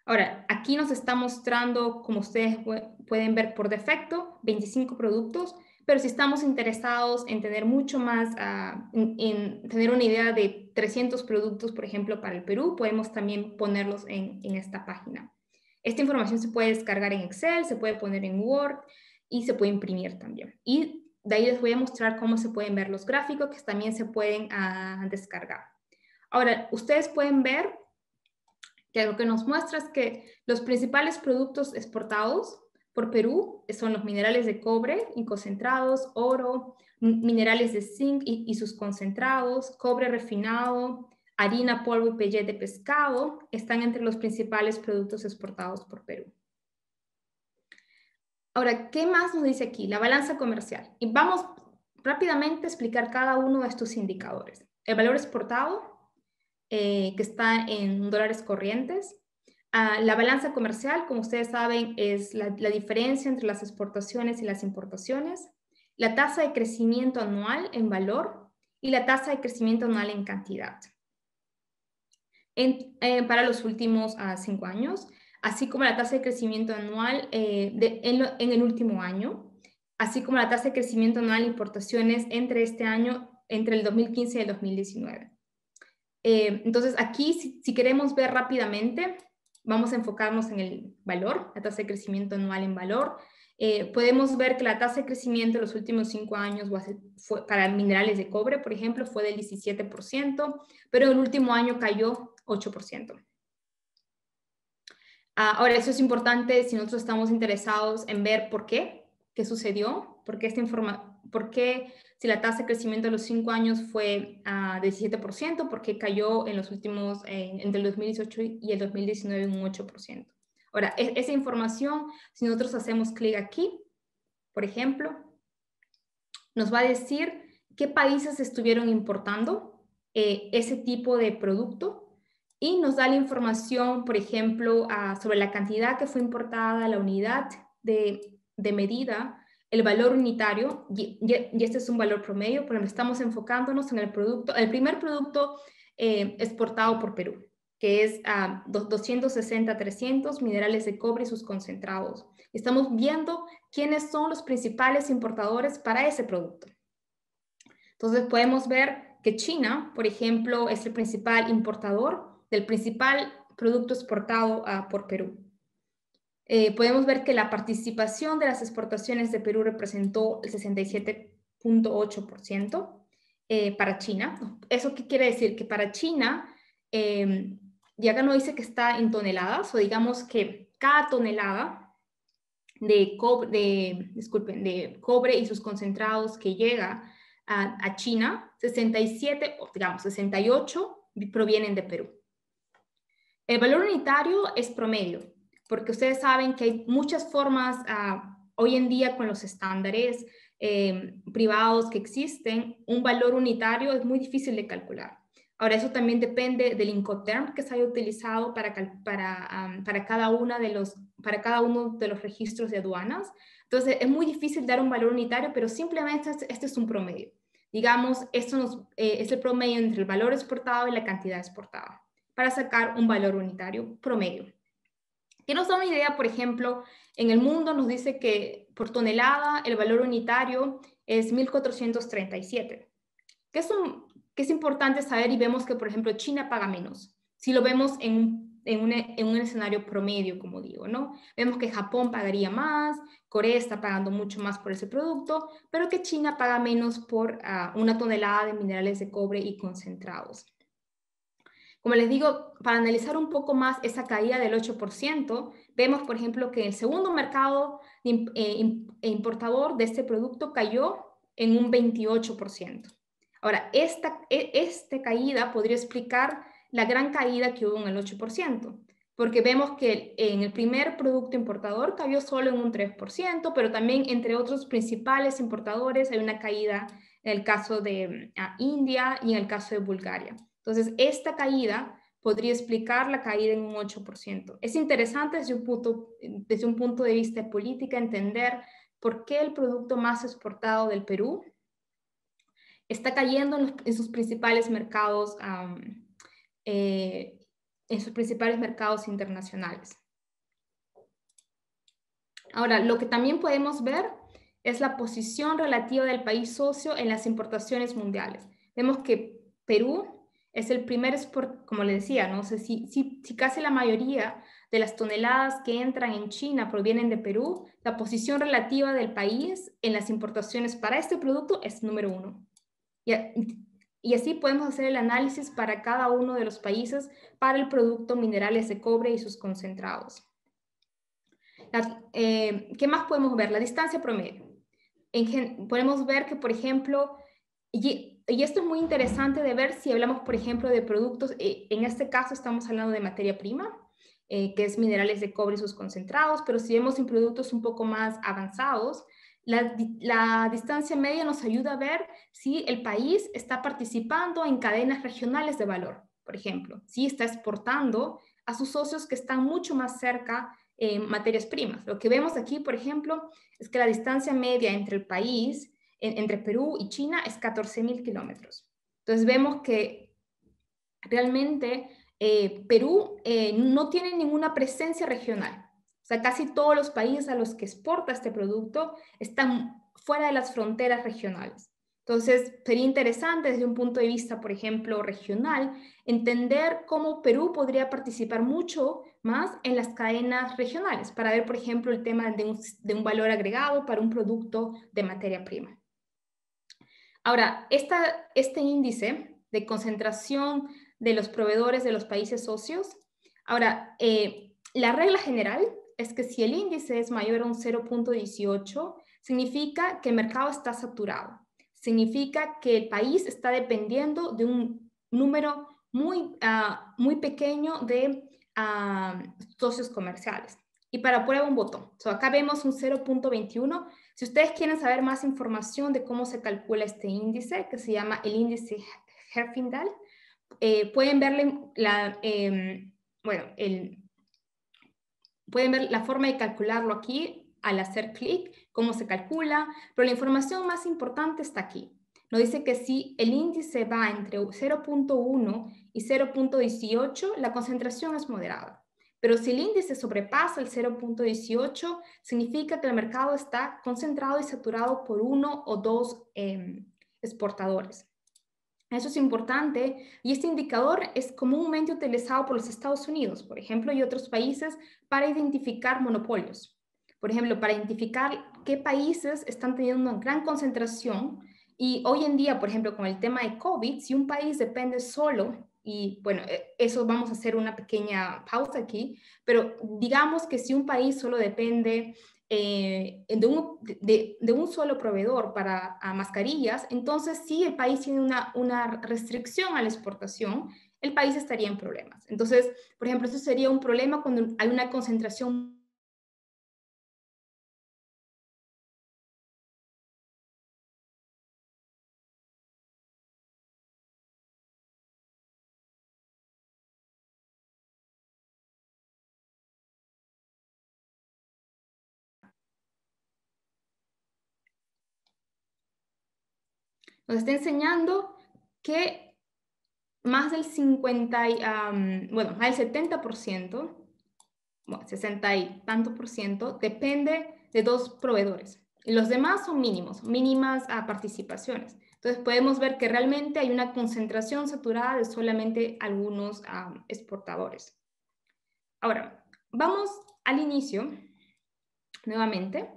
Ahora, aquí nos está mostrando, como ustedes pueden ver por defecto, 25 productos, pero si estamos interesados en tener mucho más, en tener una idea de 300 productos, por ejemplo, para el Perú, podemos también ponerlos en esta página. Esta información se puede descargar en Excel, se puede poner en Word y se puede imprimir también. Y de ahí les voy a mostrar cómo se pueden ver los gráficos que también se pueden descargar. Ahora, ustedes pueden ver que lo que nos muestra es que los principales productos exportados por Perú son los minerales de cobre y concentrados, oro, minerales de zinc y sus concentrados, cobre refinado, harina, polvo y pellet de pescado, están entre los principales productos exportados por Perú. Ahora, ¿qué más nos dice aquí? La balanza comercial. Y vamos rápidamente a explicar cada uno de estos indicadores. El valor exportado, que está en dólares corrientes. La balanza comercial, como ustedes saben, es la diferencia entre las exportaciones y las importaciones, la tasa de crecimiento anual en valor y la tasa de crecimiento anual en cantidad. Para los últimos 5 años, así como la tasa de crecimiento anual en el último año, así como la tasa de crecimiento anual de importaciones entre el 2015 y el 2019. Entonces, aquí, si queremos ver rápidamente, vamos a enfocarnos en el valor, la tasa de crecimiento anual en valor. Podemos ver que la tasa de crecimiento en los últimos 5 años para minerales de cobre, por ejemplo, fue del 17%, pero el último año cayó 8%. Ahora, eso es importante si nosotros estamos interesados en ver por qué sucedió, por qué si la tasa de crecimiento de los 5 años fue de 17%, por qué cayó en los últimos, entre el 2018 y el 2019 un 8%. Ahora, esa información, si nosotros hacemos clic aquí, por ejemplo, nos va a decir qué países estuvieron importando ese tipo de producto y nos da la información, por ejemplo, sobre la cantidad que fue importada, la unidad de medida, el valor unitario, y este es un valor promedio, pero estamos enfocándonos en el primer producto exportado por Perú, que es 260-300 minerales de cobre y sus concentrados. Estamos viendo quiénes son los principales importadores para ese producto. Entonces podemos ver que China, por ejemplo, es el principal importador del principal producto exportado por Perú. Podemos ver que la participación de las exportaciones de Perú representó el 67.8% para China. ¿Eso qué quiere decir? Que para China, y acá no dice que está en toneladas, o digamos que cada tonelada de cobre y sus concentrados que llega a China, 68 provienen de Perú. El valor unitario es promedio, porque ustedes saben que hay muchas formas hoy en día con los estándares privados que existen, un valor unitario es muy difícil de calcular. Ahora, eso también depende del Incoterm que se haya utilizado para cada uno de los registros de aduanas. Entonces, es muy difícil dar un valor unitario, pero simplemente este es un promedio. Digamos, esto es el promedio entre el valor exportado y la cantidad exportada, para sacar un valor unitario promedio. Que nos da una idea, por ejemplo, en el mundo nos dice que por tonelada el valor unitario es 1.437, que es importante saber, y vemos que, por ejemplo, China paga menos. Si lo vemos en un escenario promedio, como digo, ¿no? Vemos que Japón pagaría más, Corea está pagando mucho más por ese producto, pero que China paga menos por una tonelada de minerales de cobre y concentrados. Como les digo, para analizar un poco más esa caída del 8%, vemos, por ejemplo, que el segundo mercado importador de este producto cayó en un 28%. Ahora, esta caída podría explicar la gran caída que hubo en el 8%, porque vemos que en el primer producto importador cayó solo en un 3%, pero también entre otros principales importadores hay una caída en el caso de India y en el caso de Bulgaria. Entonces, esta caída podría explicar la caída en un 8%. Es interesante desde un punto de vista de política entender por qué el producto más exportado del Perú está cayendo en sus principales mercados en sus principales mercados internacionales. Ahora, lo que también podemos ver es la posición relativa del país socio en las importaciones mundiales. Vemos que Perú es el primer como le decía, ¿no? O sea, si casi la mayoría de las toneladas que entran en China provienen de Perú, la posición relativa del país en las importaciones para este producto es número 1. Y así podemos hacer el análisis para cada uno de los países para el producto minerales de cobre y sus concentrados. ¿Qué más podemos ver? La distancia promedio. Podemos ver que, por ejemplo, y esto es muy interesante de ver si hablamos, por ejemplo, de productos, en este caso estamos hablando de materia prima, que es minerales de cobre y sus concentrados, pero si vemos en productos un poco más avanzados, la distancia media nos ayuda a ver si el país está participando en cadenas regionales de valor, por ejemplo, si está exportando a sus socios que están mucho más cerca en materias primas. Lo que vemos aquí, por ejemplo, es que la distancia media entre el país, entre Perú y China, es 14.000 kilómetros. Entonces vemos que realmente Perú no tiene ninguna presencia regional. O sea, casi todos los países a los que exporta este producto están fuera de las fronteras regionales. Entonces, sería interesante desde un punto de vista, por ejemplo, regional, entender cómo Perú podría participar mucho más en las cadenas regionales para ver, por ejemplo, el tema de un valor agregado para un producto de materia prima. Ahora, este índice de concentración de los proveedores de los países socios, ahora, la regla general es que si el índice es mayor a un 0.18, significa que el mercado está saturado. Significa que el país está dependiendo de un número muy pequeño de socios comerciales. Y para prueba un botón. Acá vemos un 0.21. Si ustedes quieren saber más información de cómo se calcula este índice, que se llama el índice Herfindahl, pueden verle pueden ver la forma de calcularlo aquí al hacer clic, cómo se calcula, pero la información más importante está aquí. Nos dice que si el índice va entre 0.1 y 0.18, la concentración es moderada. Pero si el índice sobrepasa el 0.18, significa que el mercado está concentrado y saturado por uno o dos exportadores. Eso es importante y este indicador es comúnmente utilizado por los Estados Unidos, por ejemplo, y otros países para identificar monopolios. Por ejemplo, para identificar qué países están teniendo una gran concentración y hoy en día, por ejemplo, con el tema de COVID, si un país depende solo, y bueno, eso vamos a hacer una pequeña pausa aquí, pero digamos que si un país solo depende de un solo proveedor para mascarillas, entonces si el país tiene una restricción a la exportación, el país estaría en problemas. Entonces, por ejemplo, eso sería un problema cuando hay una concentración. Nos está enseñando que más del 70%, bueno, 60 y tanto por ciento, depende de dos proveedores. Y los demás son mínimos, mínimas participaciones. Entonces podemos ver que realmente hay una concentración saturada de solamente algunos exportadores. Ahora, vamos al inicio, nuevamente.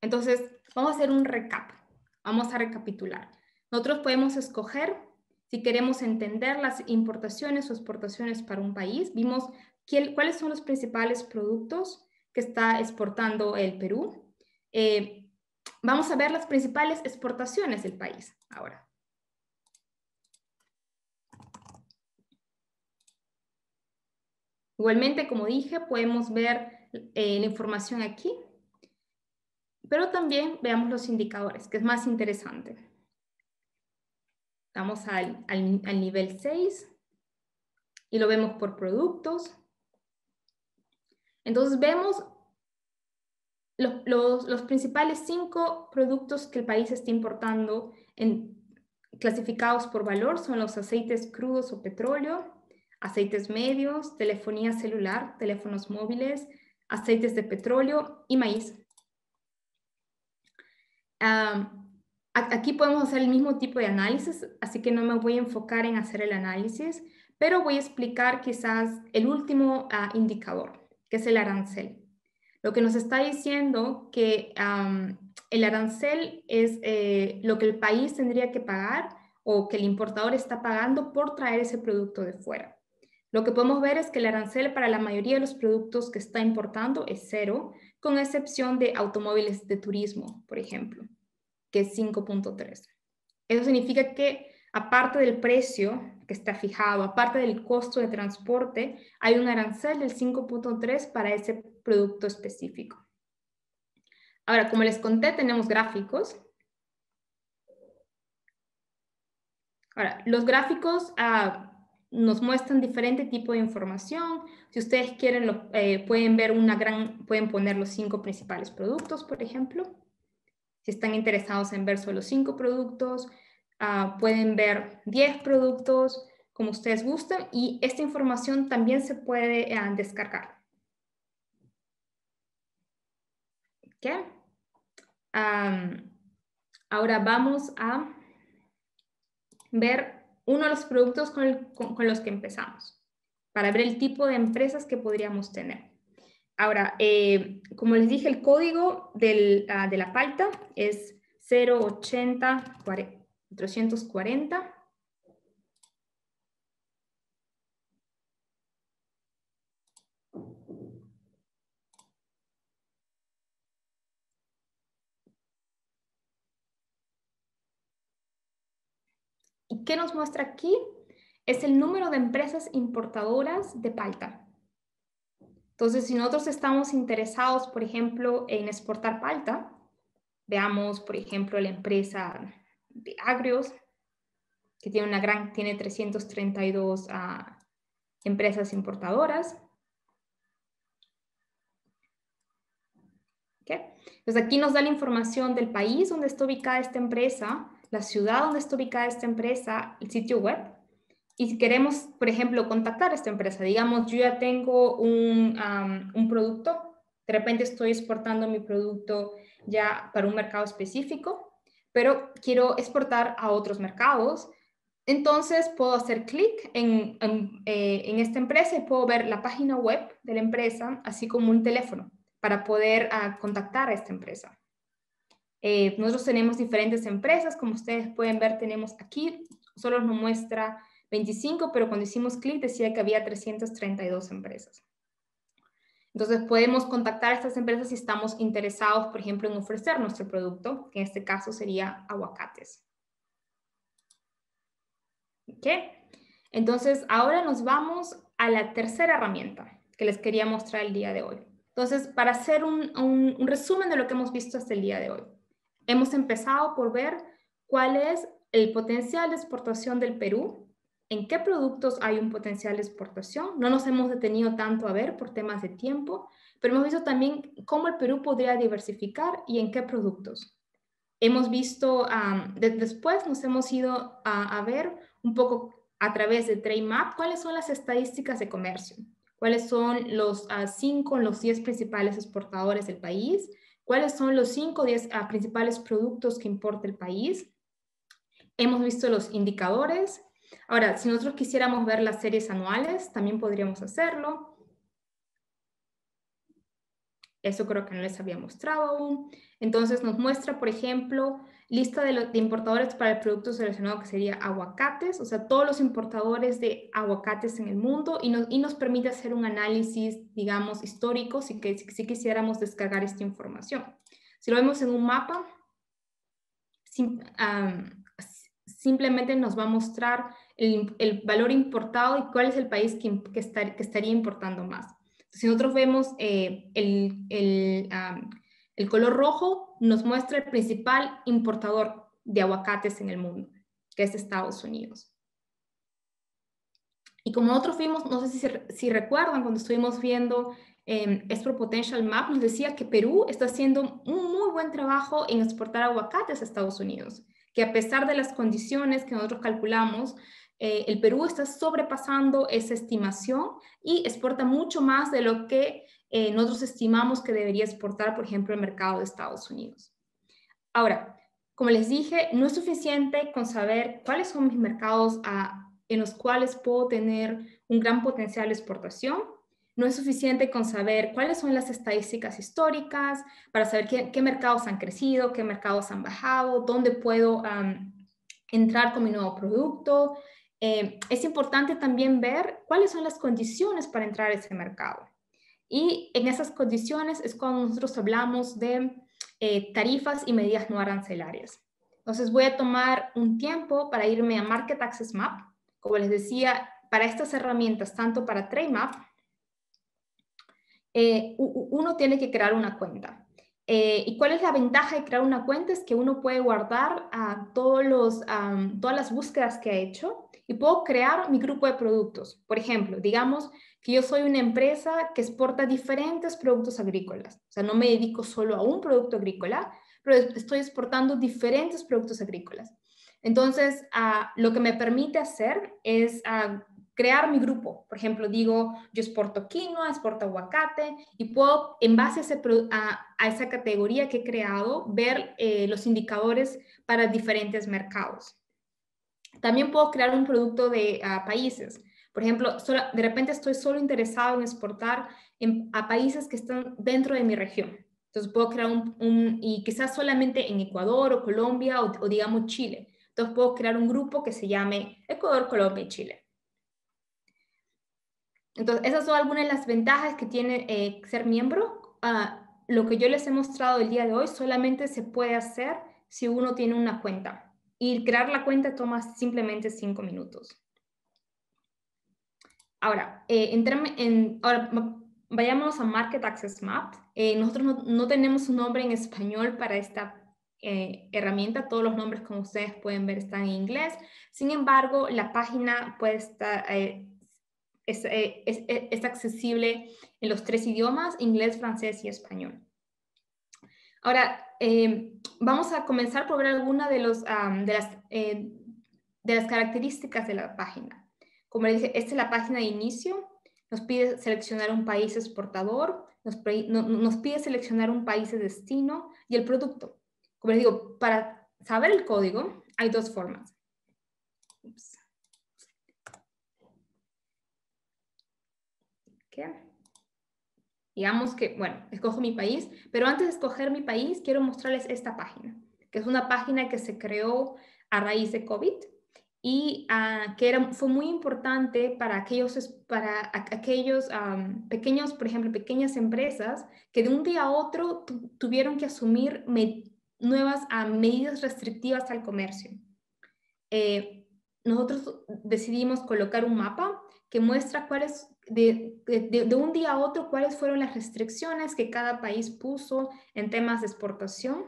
Entonces, vamos a hacer un recap. Vamos a recapitular. Nosotros podemos escoger si queremos entender las importaciones o exportaciones para un país. Vimos cuáles son los principales productos que está exportando el Perú. Vamos a ver las principales exportaciones del país ahora. Igualmente, como dije, podemos ver la información aquí, pero también veamos los indicadores, que es más interesante. Vamos al nivel 6 y lo vemos por productos. Entonces vemos los principales 5 productos que el país está importando clasificados por valor son los aceites crudos o petróleo, aceites medios, telefonía celular, teléfonos móviles, aceites de petróleo y maíz. Aquí podemos hacer el mismo tipo de análisis, así que no me voy a enfocar en hacer el análisis, pero voy a explicar quizás el último indicador, que es el arancel. Lo que nos está diciendo que el arancel es lo que el país tendría que pagar o que el importador está pagando por traer ese producto de fuera. Lo que podemos ver es que el arancel para la mayoría de los productos que está importando es 0, con excepción de automóviles de turismo, por ejemplo, que es 5.3. Eso significa que aparte del precio que está fijado, aparte del costo de transporte, hay un arancel del 5.3 para ese producto específico. Ahora, como les conté, tenemos gráficos. Ahora, los gráficos nos muestran diferente tipo de información. Si ustedes quieren, pueden ver pueden poner los 5 principales productos, por ejemplo. Si están interesados en ver solo 5 productos, pueden ver 10 productos, como ustedes gusten, y esta información también se puede descargar. ¿Okay? Ahora vamos a ver uno de los productos con los que empezamos, para ver el tipo de empresas que podríamos tener. Ahora, como les dije, el código de la palta es 080-440. ¿Y qué nos muestra aquí? Es el número de empresas importadoras de palta. Entonces, si nosotros estamos interesados, por ejemplo, en exportar palta, veamos, por ejemplo, la empresa de Agrios, que tiene 332 empresas importadoras. ¿Okay? Entonces, aquí nos da la información del país donde está ubicada esta empresa, la ciudad donde está ubicada esta empresa, el sitio web. Y si queremos, por ejemplo, contactar a esta empresa, digamos, yo ya tengo un producto, de repente estoy exportando mi producto ya para un mercado específico, pero quiero exportar a otros mercados, entonces puedo hacer clic en esta empresa y puedo ver la página web de la empresa, así como un teléfono, para poder contactar a esta empresa. Nosotros tenemos diferentes empresas, como ustedes pueden ver, tenemos aquí, solo nos muestra 25, pero cuando hicimos clic decía que había 332 empresas. Entonces podemos contactar a estas empresas si estamos interesados, por ejemplo, en ofrecer nuestro producto, que en este caso sería aguacates. ¿Ok? Entonces ahora nos vamos a la tercera herramienta que les quería mostrar el día de hoy. Entonces, para hacer un resumen de lo que hemos visto hasta el día de hoy, hemos empezado por ver cuál es el potencial de exportación del Perú, en qué productos hay un potencial de exportación. No nos hemos detenido tanto a ver por temas de tiempo, pero hemos visto también cómo el Perú podría diversificar y en qué productos. Hemos visto, después nos hemos ido a ver un poco a través de Trademap cuáles son las estadísticas de comercio, cuáles son los 5 o los 10 principales exportadores del país, cuáles son los 5 o 10 principales productos que importa el país. Hemos visto los indicadores. Ahora, si nosotros quisiéramos ver las series anuales, también podríamos hacerlo. Eso creo que no les había mostrado aún. Entonces nos muestra, por ejemplo, lista de importadores para el producto seleccionado, que sería aguacates, o sea, todos los importadores de aguacates en el mundo, y nos permite hacer un análisis, digamos, histórico, si quisiéramos descargar esta información. Si lo vemos en un mapa, simplemente nos va a mostrar el valor importado y cuál es el país que estaría importando más. Si nosotros vemos el color rojo, nos muestra el principal importador de aguacates en el mundo, que es Estados Unidos. Y como nosotros vimos, no sé si recuerdan, cuando estuvimos viendo Export Potential Map, nos decía que Perú está haciendo un muy buen trabajo en exportar aguacates a Estados Unidos, que a pesar de las condiciones que nosotros calculamos, el Perú está sobrepasando esa estimación y exporta mucho más de lo que nosotros estimamos que debería exportar, por ejemplo, el mercado de Estados Unidos. Ahora, como les dije, no es suficiente con saber cuáles son mis mercados en los cuales puedo tener un gran potencial de exportación. No es suficiente con saber cuáles son las estadísticas históricas para saber qué mercados han crecido, qué mercados han bajado, dónde puedo entrar con mi nuevo producto. Es importante también ver cuáles son las condiciones para entrar a ese mercado. Y en esas condiciones es cuando nosotros hablamos de tarifas y medidas no arancelarias. Entonces voy a tomar un tiempo para irme a Market Access Map. Como les decía, para estas herramientas, tanto para Trademap, uno tiene que crear una cuenta. ¿Y cuál es la ventaja de crear una cuenta? Es que uno puede guardar todas las búsquedas que ha hecho y puedo crear mi grupo de productos. Por ejemplo, digamos que yo soy una empresa que exporta diferentes productos agrícolas. O sea, no me dedico solo a un producto agrícola, pero estoy exportando diferentes productos agrícolas. Entonces, lo que me permite hacer es crear mi grupo. Por ejemplo, digo, yo exporto quinoa, exporto aguacate y puedo, en base a esa categoría que he creado, ver los indicadores para diferentes mercados. También puedo crear un producto de países. Por ejemplo, de repente estoy solo interesado en exportar a países que están dentro de mi región. Entonces puedo crear y quizás solamente en Ecuador o Colombia o digamos Chile. Entonces puedo crear un grupo que se llame Ecuador, Colombia y Chile. Entonces, esas son algunas de las ventajas que tiene ser miembro. Lo que yo les he mostrado el día de hoy solamente se puede hacer si uno tiene una cuenta. Y crear la cuenta toma simplemente 5 minutos. Ahora, ahora vayámonos a Market Access Map. Nosotros no tenemos un nombre en español para esta herramienta. Todos los nombres, como ustedes pueden ver, están en inglés. Sin embargo, la página puede estar... es accesible en los 3 idiomas, inglés, francés y español. Ahora, vamos a comenzar por ver algunas de las características de la página. Como les dije, esta es la página de inicio. Nos pide seleccionar un país exportador, nos pide seleccionar un país de destino y el producto. Como les digo, para saber el código hay 2 formas. Ups. ¿Qué? Digamos que, bueno, escojo mi país, pero antes de escoger mi país, quiero mostrarles esta página, que es una página que se creó a raíz de COVID y fue muy importante para aquellos pequeños, por ejemplo, pequeñas empresas que de un día a otro tuvieron que asumir nuevas medidas restrictivas al comercio. Nosotros decidimos colocar un mapa que muestra cuáles, de un día a otro, cuáles fueron las restricciones que cada país puso en temas de exportación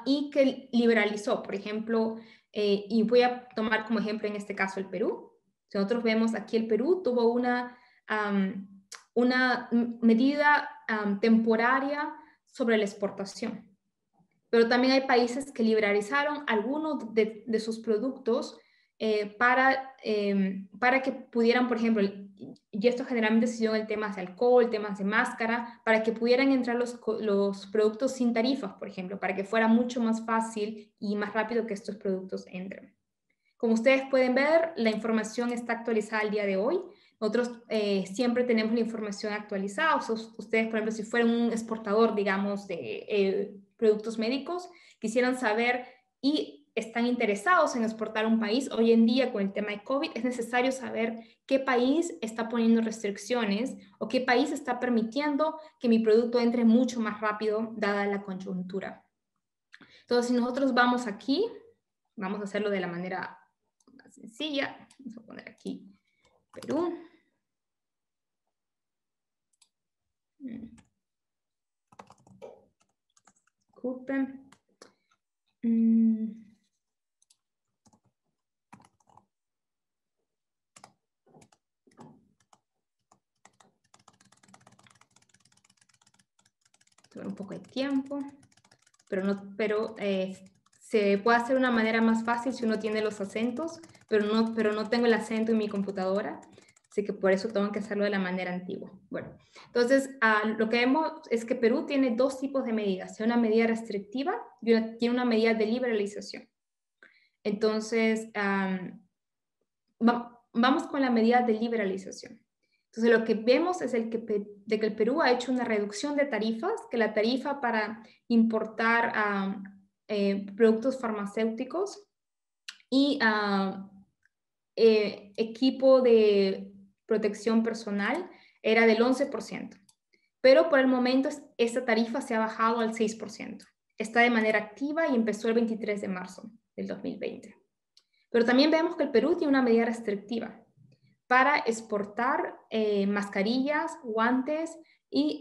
y que liberalizó. Por ejemplo, y voy a tomar como ejemplo en este caso el Perú. Si nosotros vemos aquí el Perú tuvo una medida temporaria sobre la exportación. Pero también hay países que liberalizaron algunos de sus productos para que pudieran, por ejemplo, y esto generalmente se dio en temas de alcohol, temas de máscara, para que pudieran entrar los productos sin tarifas, por ejemplo, para que fuera mucho más fácil y más rápido que estos productos entren. Como ustedes pueden ver, la información está actualizada al día de hoy. Nosotros siempre tenemos la información actualizada. Ustedes, por ejemplo, si fueran un exportador, digamos, de productos médicos, quisieran saber y están interesados en exportar a un país, hoy en día con el tema de COVID es necesario saber qué país está poniendo restricciones o qué país está permitiendo que mi producto entre mucho más rápido dada la coyuntura. Entonces, si nosotros vamos aquí, vamos a hacerlo de la manera más sencilla. Vamos a poner aquí Perú. Disculpen. Tomar un poco de tiempo, pero se puede hacer de una manera más fácil si uno tiene los acentos, pero no tengo el acento en mi computadora, así que por eso tengo que hacerlo de la manera antigua. Bueno, entonces lo que vemos es que Perú tiene dos tipos de medidas, una medida restrictiva y tiene una medida de liberalización. Entonces, vamos con la medida de liberalización. Entonces, lo que vemos es de que el Perú ha hecho una reducción de tarifas, que la tarifa para importar productos farmacéuticos y equipo de protección personal era del 11%. Pero por el momento esta tarifa se ha bajado al 6%. Está de manera activa y empezó el 23 de marzo del 2020. Pero también vemos que el Perú tiene una medida restrictiva para exportar mascarillas, guantes y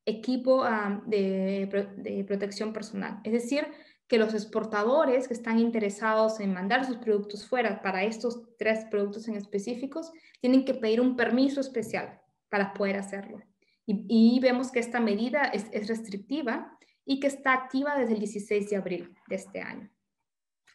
equipo de protección personal. Es decir, que los exportadores que están interesados en mandar sus productos fuera para estos 3 productos en específicos tienen que pedir un permiso especial para poder hacerlo. Y vemos que esta medida es restrictiva y que está activa desde el 16 de abril de este año.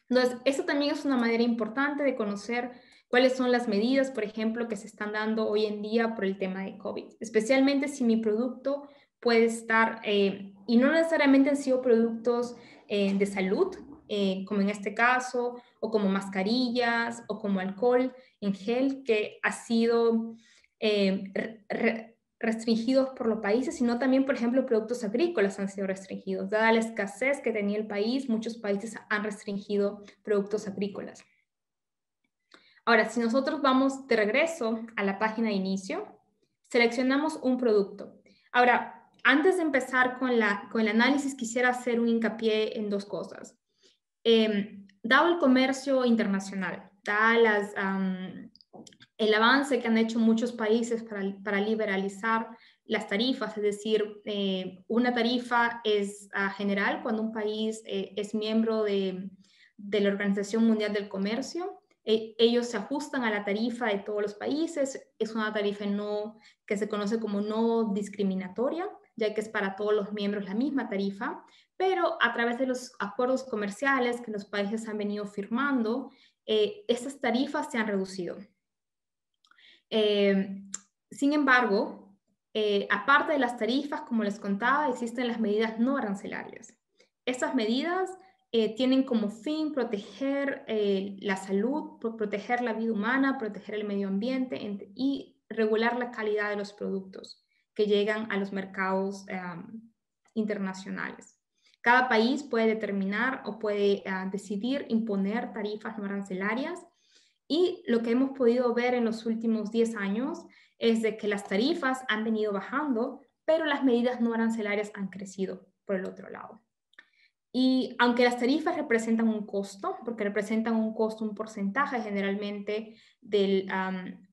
Entonces, eso también es una manera importante de conocer cuáles son las medidas, por ejemplo, que se están dando hoy en día por el tema de COVID, especialmente si mi producto puede estar, y no necesariamente han sido productos de salud, como en este caso, o como mascarillas, o como alcohol en gel, que ha sido restringidos por los países, sino también, por ejemplo, productos agrícolas han sido restringidos. Dada la escasez que tenía el país, muchos países han restringido productos agrícolas. Ahora, si nosotros vamos de regreso a la página de inicio, seleccionamos un producto. Ahora, antes de empezar con el análisis, quisiera hacer un hincapié en 2 cosas. Dado el comercio internacional, dadas el avance que han hecho muchos países para liberalizar las tarifas, es decir, una tarifa es general cuando un país es miembro de la Organización Mundial del Comercio. Ellos se ajustan a la tarifa de todos los países. Es una tarifa que se conoce como no discriminatoria, ya que es para todos los miembros la misma tarifa, pero a través de los acuerdos comerciales que los países han venido firmando, estas tarifas se han reducido. Sin embargo, aparte de las tarifas, como les contaba, existen las medidas no arancelarias. Estas medidas tienen como fin proteger la salud, proteger la vida humana, proteger el medio ambiente y regular la calidad de los productos que llegan a los mercados internacionales. Cada país puede determinar o puede decidir imponer tarifas no arancelarias. Y lo que hemos podido ver en los últimos 10 años es de que las tarifas han venido bajando, pero las medidas no arancelarias han crecido por el otro lado. Y aunque las tarifas representan un costo, porque representan un costo, un porcentaje generalmente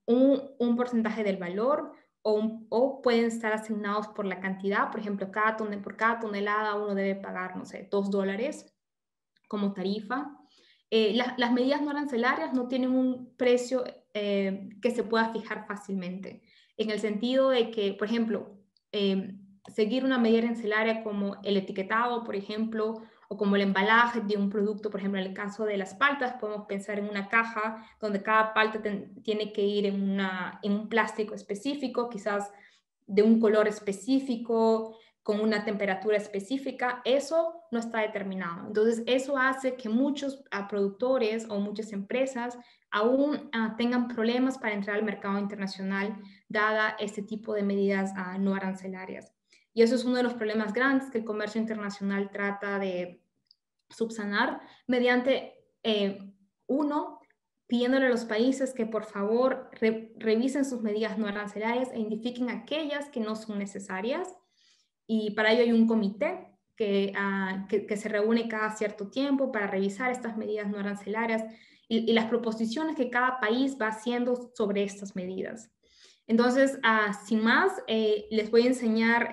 un porcentaje del valor, o pueden estar asignados por la cantidad. Por ejemplo, por cada tonelada uno debe pagar, no sé, $2 como tarifa. Las medidas no arancelarias no tienen un precio que se pueda fijar fácilmente, en el sentido de que, por ejemplo, seguir una medida arancelaria como el etiquetado, por ejemplo, o como el embalaje de un producto, por ejemplo, en el caso de las paltas, podemos pensar en una caja donde cada palta tiene que ir en un plástico específico, quizás de un color específico, con una temperatura específica. Eso no está determinado. Entonces, eso hace que muchos productores o muchas empresas aún tengan problemas para entrar al mercado internacional, dada este tipo de medidas no arancelarias. Y eso es uno de los problemas grandes que el comercio internacional trata de subsanar mediante, pidiéndole a los países que por favor revisen sus medidas no arancelarias e identifiquen aquellas que no son necesarias. Y para ello hay un comité que se reúne cada cierto tiempo para revisar estas medidas no arancelarias y las proposiciones que cada país va haciendo sobre estas medidas. Entonces, sin más, les voy a enseñar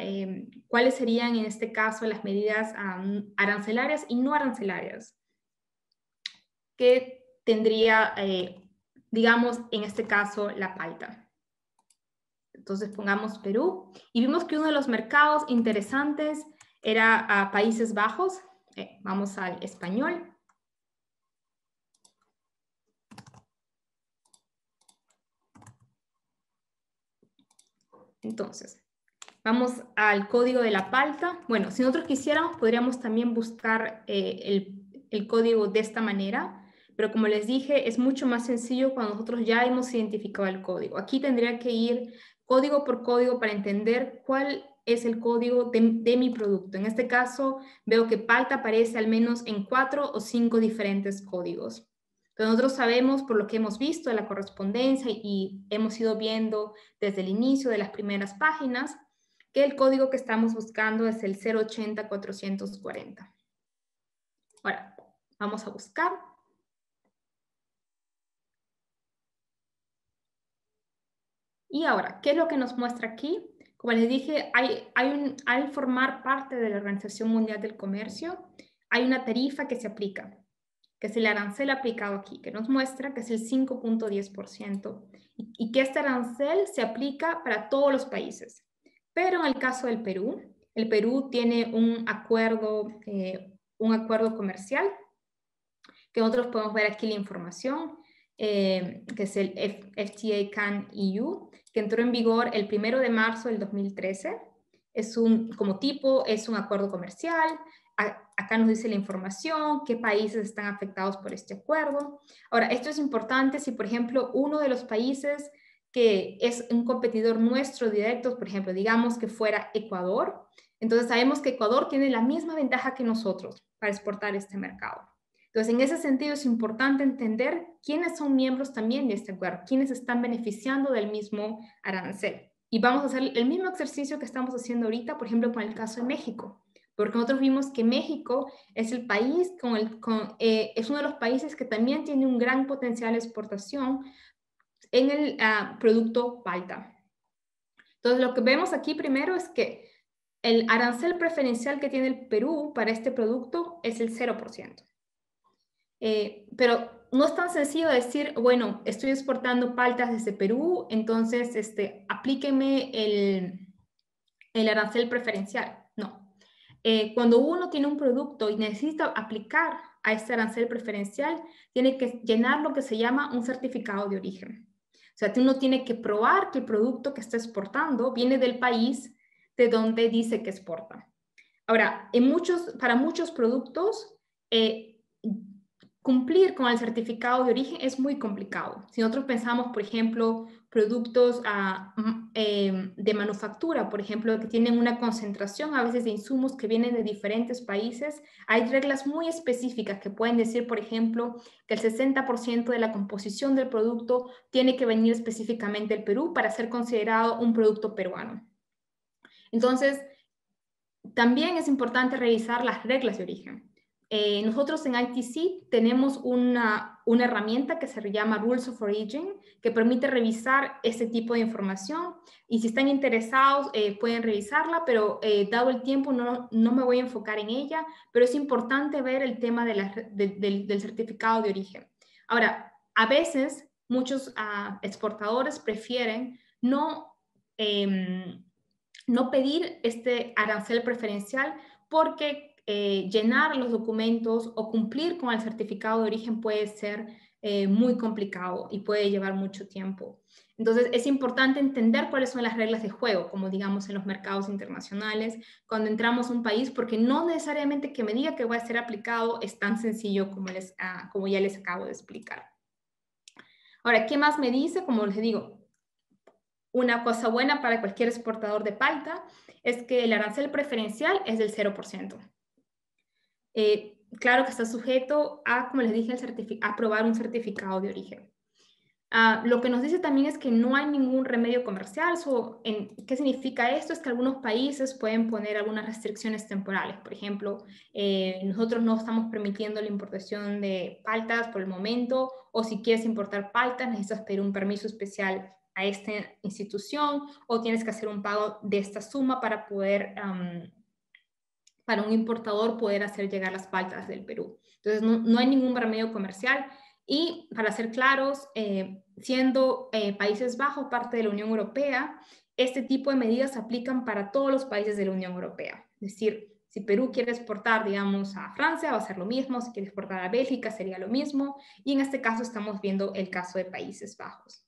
cuáles serían en este caso las medidas arancelarias y no arancelarias que tendría, digamos, en este caso, la palta. Entonces pongamos Perú y vimos que uno de los mercados interesantes era Países Bajos. Vamos al español Entonces, vamos al código de la palta. Bueno, si nosotros quisiéramos, podríamos también buscar el código de esta manera, pero como les dije, es mucho más sencillo cuando nosotros ya hemos identificado el código. Aquí tendría que ir código por código para entender cuál es el código de mi producto. En este caso, veo que palta aparece al menos en 4 o 5 diferentes códigos. Entonces, nosotros sabemos por lo que hemos visto de la correspondencia y hemos ido viendo desde el inicio de las primeras páginas, que el código que estamos buscando es el 080-440. Ahora, vamos a buscar. Y ahora, ¿qué es lo que nos muestra aquí? Como les dije, al formar parte de la Organización Mundial del Comercio, hay una tarifa que se aplica, que es el arancel aplicado aquí, que nos muestra que es el 5.10%, y que este arancel se aplica para todos los países. Pero en el caso del Perú, el Perú tiene un acuerdo comercial, que nosotros podemos ver aquí la información, que es el FTA-CAN-EU, que entró en vigor el 1 de marzo del 2013. Como tipo, es un acuerdo comercial. Acá nos dice la información, qué países están afectados por este acuerdo. Ahora, esto es importante si, por ejemplo, uno de los países que es un competidor nuestro directo, por ejemplo, digamos que fuera Ecuador, entonces sabemos que Ecuador tiene la misma ventaja que nosotros para exportar este mercado. Entonces, en ese sentido es importante entender quiénes son miembros también de este acuerdo, quiénes están beneficiando del mismo arancel. Y vamos a hacer el mismo ejercicio que estamos haciendo ahorita, por ejemplo, con el caso de México, porque nosotros vimos que México es el país es uno de los países que también tiene un gran potencial de exportación en el producto palta. Entonces, lo que vemos aquí primero es que el arancel preferencial que tiene el Perú para este producto es el 0%. Pero no es tan sencillo decir, bueno, estoy exportando paltas desde Perú, entonces aplíquenme el arancel preferencial. No. Cuando uno tiene un producto y necesita aplicar a este arancel preferencial, tiene que llenar lo que se llama un certificado de origen. O sea, uno tiene que probar que el producto que está exportando viene del país de donde dice que exporta. Ahora, para muchos productos, cumplir con el certificado de origen es muy complicado. Si nosotros pensamos, por ejemplo, productos de manufactura, por ejemplo, que tienen una concentración a veces de insumos que vienen de diferentes países, hay reglas muy específicas que pueden decir, por ejemplo, que el 60% de la composición del producto tiene que venir específicamente del Perú para ser considerado un producto peruano. Entonces, también es importante revisar las reglas de origen. Nosotros en ITC tenemos una herramienta que se llama Rules of Origin, que permite revisar este tipo de información, y si están interesados pueden revisarla, pero dado el tiempo no me voy a enfocar en ella, pero es importante ver el tema del certificado de origen. Ahora, a veces muchos exportadores prefieren no pedir este arancel preferencial porque llenar los documentos o cumplir con el certificado de origen puede ser muy complicado y puede llevar mucho tiempo. Entonces, es importante entender cuáles son las reglas de juego, como digamos en los mercados internacionales, cuando entramos a un país, porque no necesariamente que me diga que va a ser aplicado es tan sencillo como ya les acabo de explicar. Ahora, ¿qué más me dice? Como les digo, una cosa buena para cualquier exportador de palta es que el arancel preferencial es del 0%. Claro que está sujeto a, como les dije, a aprobar un certificado de origen. Lo que nos dice también es que no hay ningún remedio comercial. ¿Qué significa esto? Es que algunos países pueden poner algunas restricciones temporales. Por ejemplo, nosotros no estamos permitiendo la importación de paltas por el momento, o si quieres importar paltas necesitas pedir un permiso especial a esta institución, o tienes que hacer un pago de esta suma para poder, para un importador poder hacer llegar las paltas del Perú. Entonces, no hay ningún remedio comercial. Y para ser claros, siendo Países Bajos parte de la Unión Europea, este tipo de medidas se aplican para todos los países de la Unión Europea. Es decir, si Perú quiere exportar, digamos, a Francia, va a ser lo mismo. Si quiere exportar a Bélgica, sería lo mismo. Y en este caso estamos viendo el caso de Países Bajos.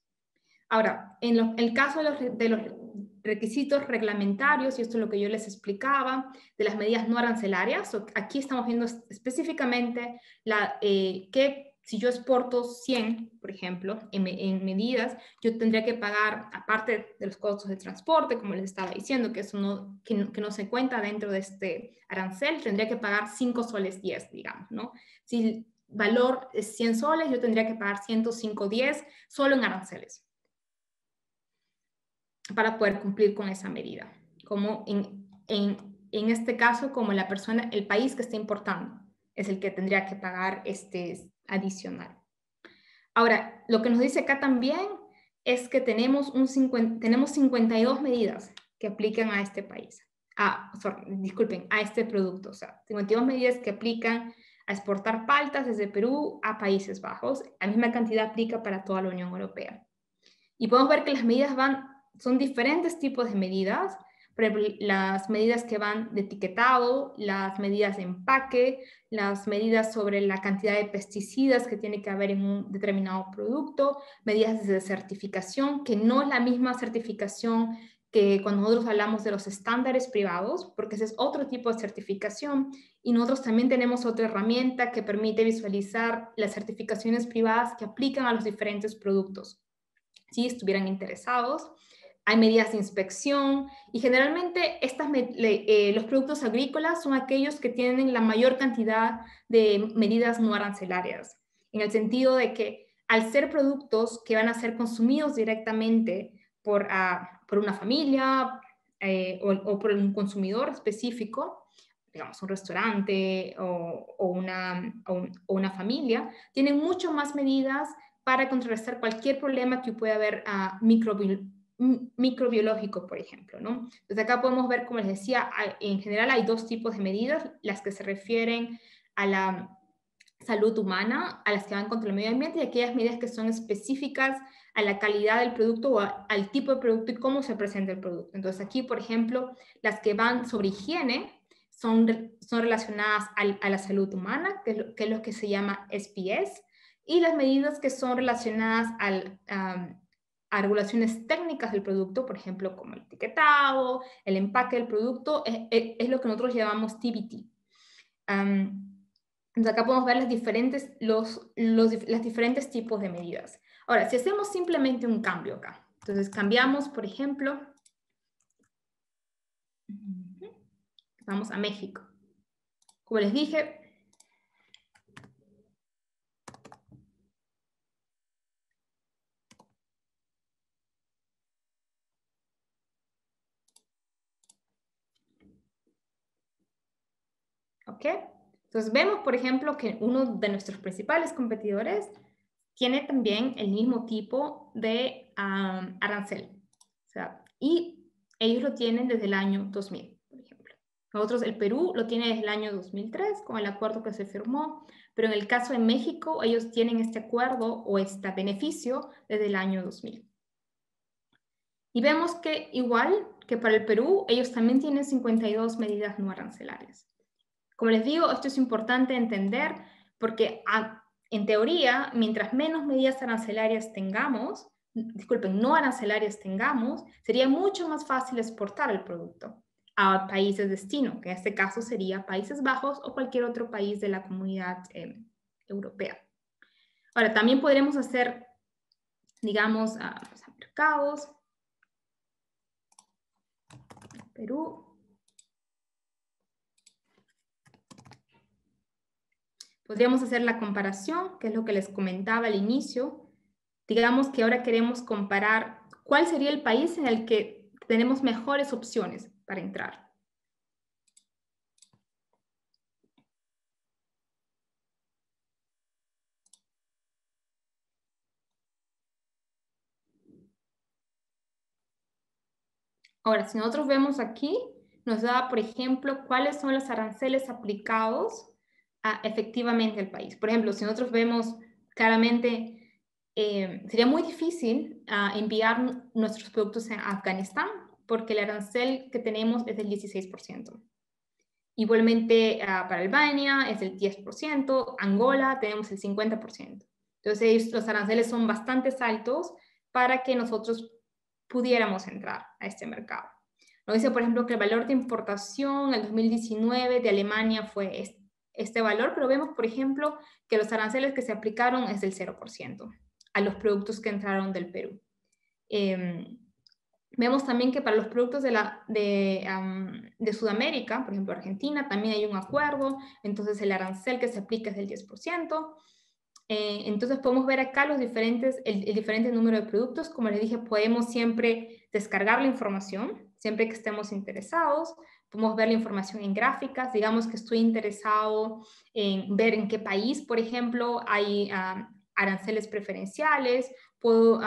Ahora, en el caso de requisitos reglamentarios, y esto es lo que yo les explicaba, de las medidas no arancelarias. Aquí estamos viendo específicamente que si yo exporto 100, por ejemplo, en medidas, yo tendría que pagar, aparte de los costos de transporte, como les estaba diciendo, que eso no se cuenta dentro de este arancel, tendría que pagar 5 soles 10, digamos, ¿no? Si el valor es 100 soles, yo tendría que pagar 105.10 solo en aranceles para poder cumplir con esa medida, como en este caso, como la persona, el país que está importando es el que tendría que pagar este adicional. Ahora, lo que nos dice acá también es que tenemos 52 medidas que aplican a este país. Disculpen, a este producto. O sea, 52 medidas que aplican a exportar paltas desde Perú a Países Bajos. La misma cantidad aplica para toda la Unión Europea. Y podemos ver que las medidas son diferentes tipos de medidas. Por ejemplo, las medidas que van de etiquetado, las medidas de empaque, las medidas sobre la cantidad de pesticidas que tiene que haber en un determinado producto, medidas de certificación, que no es la misma certificación que cuando nosotros hablamos de los estándares privados, porque ese es otro tipo de certificación, y nosotros también tenemos otra herramienta que permite visualizar las certificaciones privadas que aplican a los diferentes productos, si estuvieran interesados. Hay medidas de inspección y generalmente los productos agrícolas son aquellos que tienen la mayor cantidad de medidas no arancelarias, en el sentido de que al ser productos que van a ser consumidos directamente por una familia o por un consumidor específico, digamos un restaurante o una familia, tienen mucho más medidas para contrarrestar cualquier problema que pueda haber microbiológico, por ejemplo, ¿no? Entonces acá podemos ver, como les decía, en general hay dos tipos de medidas, las que se refieren a la salud humana, a las que van contra el medio ambiente, y aquellas medidas que son específicas a la calidad del producto o al tipo de producto y cómo se presenta el producto. Entonces aquí, por ejemplo, las que van sobre higiene son relacionadas a la salud humana, que es lo que se llama SPS, y las medidas que son relacionadas a regulaciones técnicas del producto, por ejemplo, como el etiquetado, el empaque del producto, es lo que nosotros llamamos TBT. Entonces acá podemos ver los diferentes tipos de medidas. Ahora, si hacemos simplemente un cambio acá, entonces cambiamos, por ejemplo, vamos a México. Como les dije, ¿ok? Entonces vemos, por ejemplo, que uno de nuestros principales competidores tiene también el mismo tipo de arancel. O sea, y ellos lo tienen desde el año 2000, por ejemplo. Nosotros, el Perú, lo tiene desde el año 2003 con el acuerdo que se firmó, pero en el caso de México, ellos tienen este acuerdo o este beneficio desde el año 2000. Y vemos que igual que para el Perú, ellos también tienen 52 medidas no arancelarias. Como les digo, esto es importante entender porque en teoría, mientras menos medidas arancelarias tengamos, disculpen, no arancelarias tengamos, sería mucho más fácil exportar el producto a países de destino, que en este caso sería Países Bajos o cualquier otro país de la comunidad europea. Ahora, también podremos hacer, digamos, a mercados, Perú. Podríamos hacer la comparación, que es lo que les comentaba al inicio. Digamos que ahora queremos comparar cuál sería el país en el que tenemos mejores opciones para entrar. Ahora, si nosotros vemos aquí, nos da, por ejemplo, cuáles son los aranceles aplicados efectivamente al país. Por ejemplo, si nosotros vemos claramente, sería muy difícil enviar nuestros productos a Afganistán porque el arancel que tenemos es del 16%. Igualmente para Albania es del 10%, Angola tenemos el 50%. Entonces los aranceles son bastante altos para que nosotros pudiéramos entrar a este mercado. Nos dice, por ejemplo, que el valor de importación en el 2019 de Alemania fue este valor, pero vemos, por ejemplo, que los aranceles que se aplicaron es del 0% a los productos que entraron del Perú. Vemos también que para los productos de Sudamérica, por ejemplo Argentina, también hay un acuerdo, entonces el arancel que se aplica es del 10%. Entonces podemos ver acá el diferente número de productos. Como les dije, podemos siempre descargar la información, siempre que estemos interesados. Podemos ver la información en gráficas. Digamos que estoy interesado en ver en qué país, por ejemplo, hay aranceles preferenciales. Puedo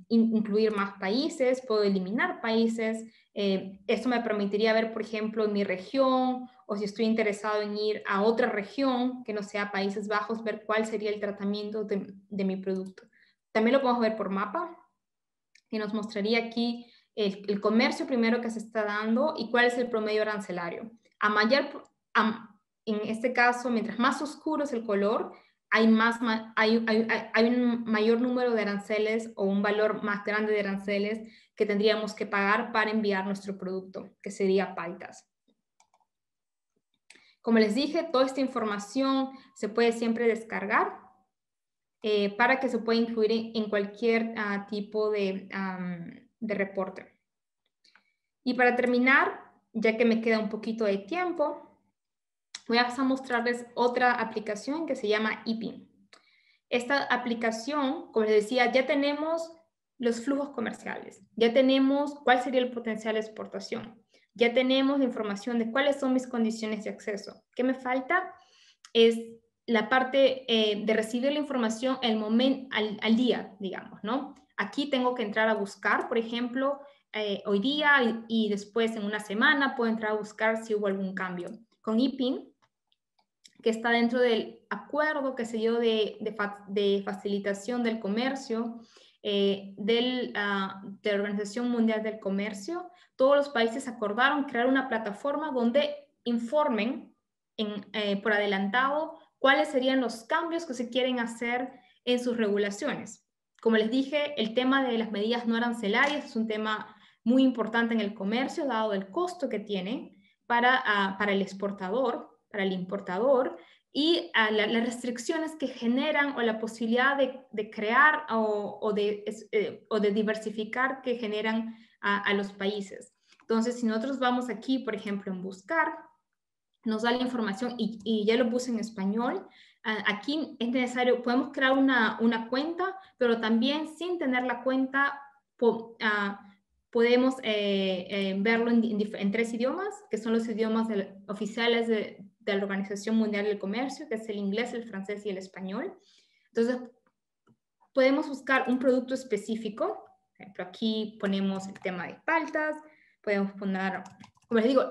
incluir más países, puedo eliminar países. Esto me permitiría ver, por ejemplo, en mi región, o si estoy interesado en ir a otra región que no sea Países Bajos, ver cuál sería el tratamiento de mi producto. También lo podemos ver por mapa, que nos mostraría aquí el comercio primero que se está dando y cuál es el promedio arancelario. En este caso, mientras más oscuro es el color, hay un mayor número de aranceles o un valor más grande de aranceles que tendríamos que pagar para enviar nuestro producto, que sería paltas. Como les dije, toda esta información se puede siempre descargar para que se pueda incluir en cualquier tipo de reporte. Y para terminar, ya que me queda un poquito de tiempo, voy a mostrarles otra aplicación que se llama IPIN. Esta aplicación, como les decía, ya tenemos los flujos comerciales, ya tenemos cuál sería el potencial de exportación, ya tenemos la información de cuáles son mis condiciones de acceso. ¿Qué me falta? Es la parte de recibir la información al día, digamos, ¿no? Aquí tengo que entrar a buscar, por ejemplo, hoy día y después en una semana puedo entrar a buscar si hubo algún cambio. Con IPIN, que está dentro del acuerdo que se dio de facilitación del comercio de la Organización Mundial del Comercio, todos los países acordaron crear una plataforma donde informen por adelantado cuáles serían los cambios que se quieren hacer en sus regulaciones. Como les dije, el tema de las medidas no arancelarias es un tema muy importante en el comercio, dado el costo que tiene para el exportador, para el importador, y las restricciones que generan o la posibilidad de crear o de diversificar que generan a los países. Entonces, si nosotros vamos aquí, por ejemplo, en buscar, nos da la información y ya lo puse en español. Aquí es necesario, podemos crear una cuenta, pero también sin tener la cuenta podemos verlo en 3 idiomas, que son los idiomas oficiales de la Organización Mundial del Comercio, que es el inglés, el francés y el español. Entonces, podemos buscar un producto específico. Por ejemplo, aquí ponemos el tema de paltas, podemos poner, como les digo,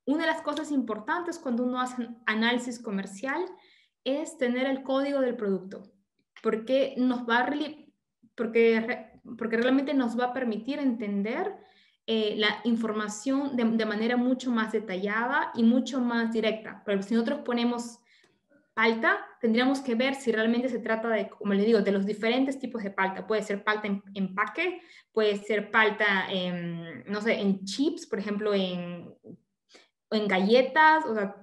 una de las cosas importantes cuando uno hace análisis comercial es tener el código del producto, porque realmente nos va a permitir entender la información de manera mucho más detallada y mucho más directa. Pero si nosotros ponemos palta, tendríamos que ver si realmente se trata de, como les digo, de los diferentes tipos de palta. Puede ser palta en empaque, puede ser palta no sé, en chips, por ejemplo, en galletas, o sea,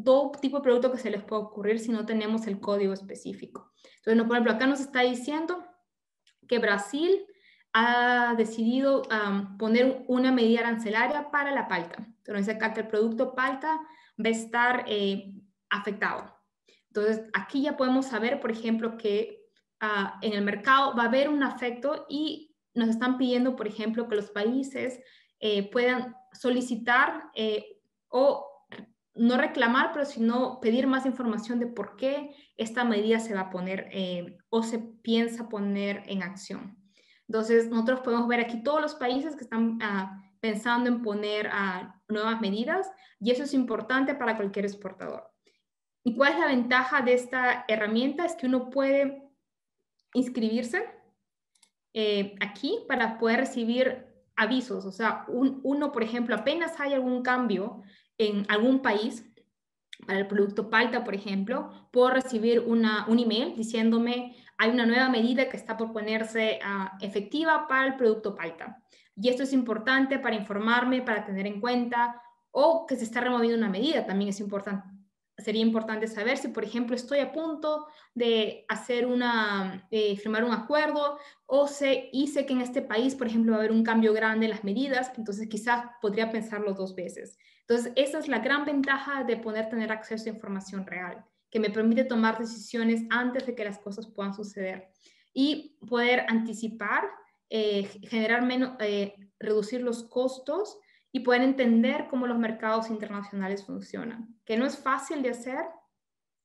todo tipo de producto que se les puede ocurrir si no tenemos el código específico. Entonces, por ejemplo, acá nos está diciendo que Brasil ha decidido poner una medida arancelaria para la palta. Entonces, acá que el producto palta va a estar afectado. Entonces, aquí ya podemos saber, por ejemplo, que en el mercado va a haber un afecto y nos están pidiendo, por ejemplo, que los países puedan solicitar o no reclamar, pero sino pedir más información de por qué esta medida se va a poner o se piensa poner en acción. Entonces, nosotros podemos ver aquí todos los países que están pensando en poner nuevas medidas y eso es importante para cualquier exportador. ¿Y cuál es la ventaja de esta herramienta? Es que uno puede inscribirse aquí para poder recibir avisos. O sea, uno, por ejemplo, apenas hay algún cambio en algún país, para el producto palta, por ejemplo, puedo recibir un email diciéndome hay una nueva medida que está por ponerse efectiva para el producto palta. y esto es importante para informarme, para tener en cuenta, o que se está removiendo una medida, también es importante. Sería importante saber si, por ejemplo, estoy a punto de hacer firmar un acuerdo y sé que en este país, por ejemplo, va a haber un cambio grande en las medidas, entonces quizás podría pensarlo 2 veces. Entonces, esa es la gran ventaja de poder tener acceso a información real, que me permite tomar decisiones antes de que las cosas puedan suceder y poder anticipar, reducir los costos y poder entender cómo los mercados internacionales funcionan, que no es fácil de hacer,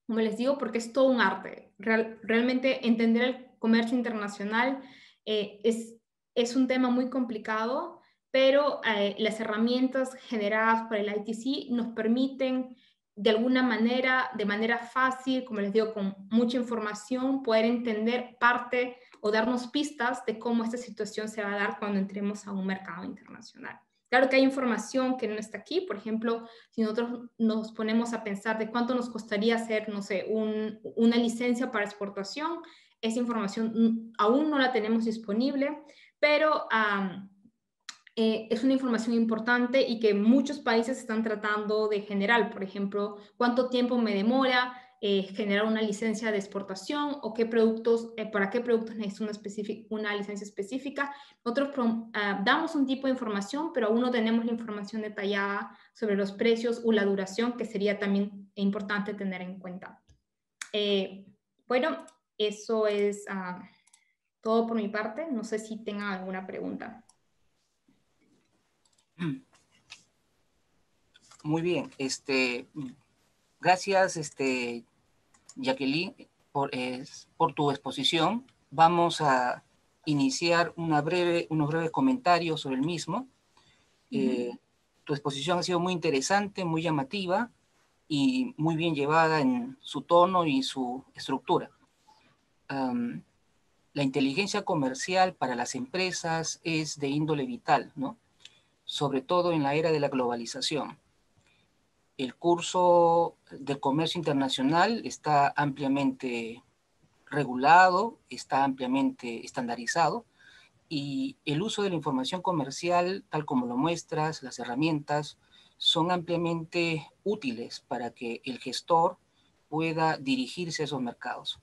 como les digo, porque es todo un arte. Realmente entender el comercio internacional es un tema muy complicado, pero las herramientas generadas por el ITC nos permiten de alguna manera, de manera fácil, como les digo, con mucha información, poder entender parte o darnos pistas de cómo esta situación se va a dar cuando entremos a un mercado internacional. Claro que hay información que no está aquí, por ejemplo, si nosotros nos ponemos a pensar de cuánto nos costaría hacer, no sé, una licencia para exportación, esa información aún no la tenemos disponible, pero es una información importante y que muchos países están tratando de generar. Por ejemplo, cuánto tiempo me demora generar una licencia de exportación o qué productos, para qué productos necesito una licencia específica. Nosotros damos un tipo de información, pero aún no tenemos la información detallada sobre los precios o la duración, que sería también importante tener en cuenta. Bueno, eso es todo por mi parte. No sé si tengan alguna pregunta. Muy bien, gracias, Jacqueline, por tu exposición. Vamos a iniciar unos breves comentarios sobre el mismo. Tu exposición ha sido muy interesante, muy llamativa y muy bien llevada en su tono y su estructura. La inteligencia comercial para las empresas es de índole vital, ¿no? Sobre todo en la era de la globalización. El curso de comercio internacional está ampliamente regulado, está ampliamente estandarizado, y el uso de la información comercial, tal como lo muestras, las herramientas, son ampliamente útiles para que el gestor pueda dirigirse a esos mercados.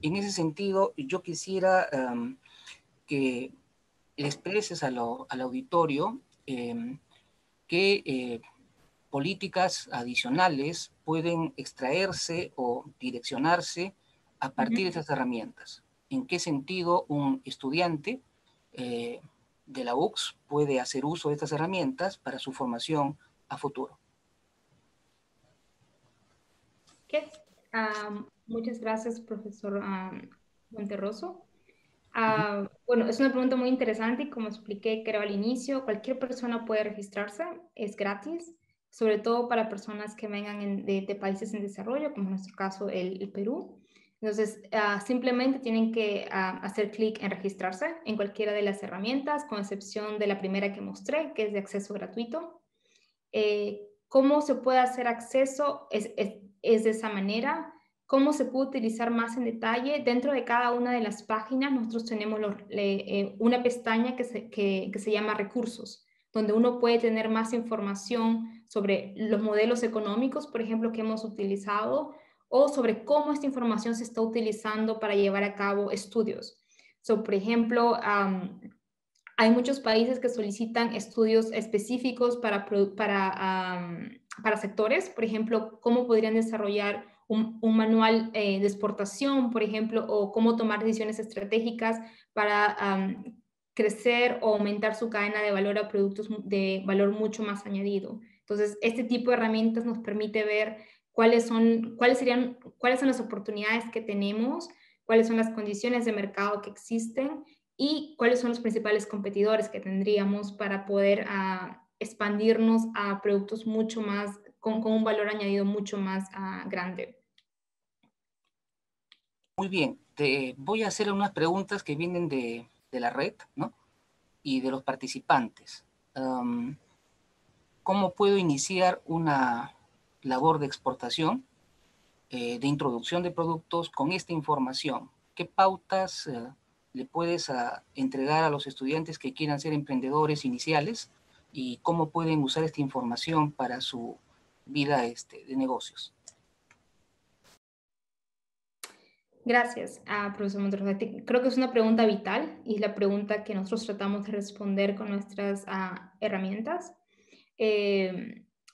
En ese sentido, yo quisiera que le expreses al auditorio qué políticas adicionales pueden extraerse o direccionarse a partir de estas herramientas. ¿En qué sentido un estudiante de la UCS puede hacer uso de estas herramientas para su formación a futuro? Okay. Muchas gracias, profesor Monterroso. Bueno, es una pregunta muy interesante y como expliqué, creo al inicio, cualquier persona puede registrarse, es gratis, sobre todo para personas que vengan de países en desarrollo, como en nuestro caso el Perú. Entonces, simplemente tienen que hacer clic en registrarse en cualquiera de las herramientas, con excepción de la primera que mostré, que es de acceso gratuito. ¿Cómo se puede hacer acceso? Es de esa manera. ¿Cómo se puede utilizar más en detalle? Dentro de cada una de las páginas nosotros tenemos una pestaña que se llama recursos, donde uno puede tener más información sobre los modelos económicos, por ejemplo, que hemos utilizado, o sobre cómo esta información se está utilizando para llevar a cabo estudios. Por ejemplo, hay muchos países que solicitan estudios específicos para sectores, por ejemplo, cómo podrían desarrollar un manual de exportación, por ejemplo, o cómo tomar decisiones estratégicas para crecer o aumentar su cadena de valor a productos de valor mucho más añadido. Entonces, este tipo de herramientas nos permite ver cuáles son las oportunidades que tenemos, cuáles son las condiciones de mercado que existen y cuáles son los principales competidores que tendríamos para poder expandirnos a productos mucho más, con un valor añadido mucho más grande. Muy bien, te voy a hacer unas preguntas que vienen de la red, ¿no? Y de los participantes. ¿Cómo puedo iniciar una labor de exportación, de introducción de productos con esta información? ¿Qué pautas le puedes entregar a los estudiantes que quieran ser emprendedores iniciales y cómo pueden usar esta información para su vida de negocios? Gracias, profesor Monterrosa. Creo que es una pregunta vital y es la pregunta que nosotros tratamos de responder con nuestras herramientas.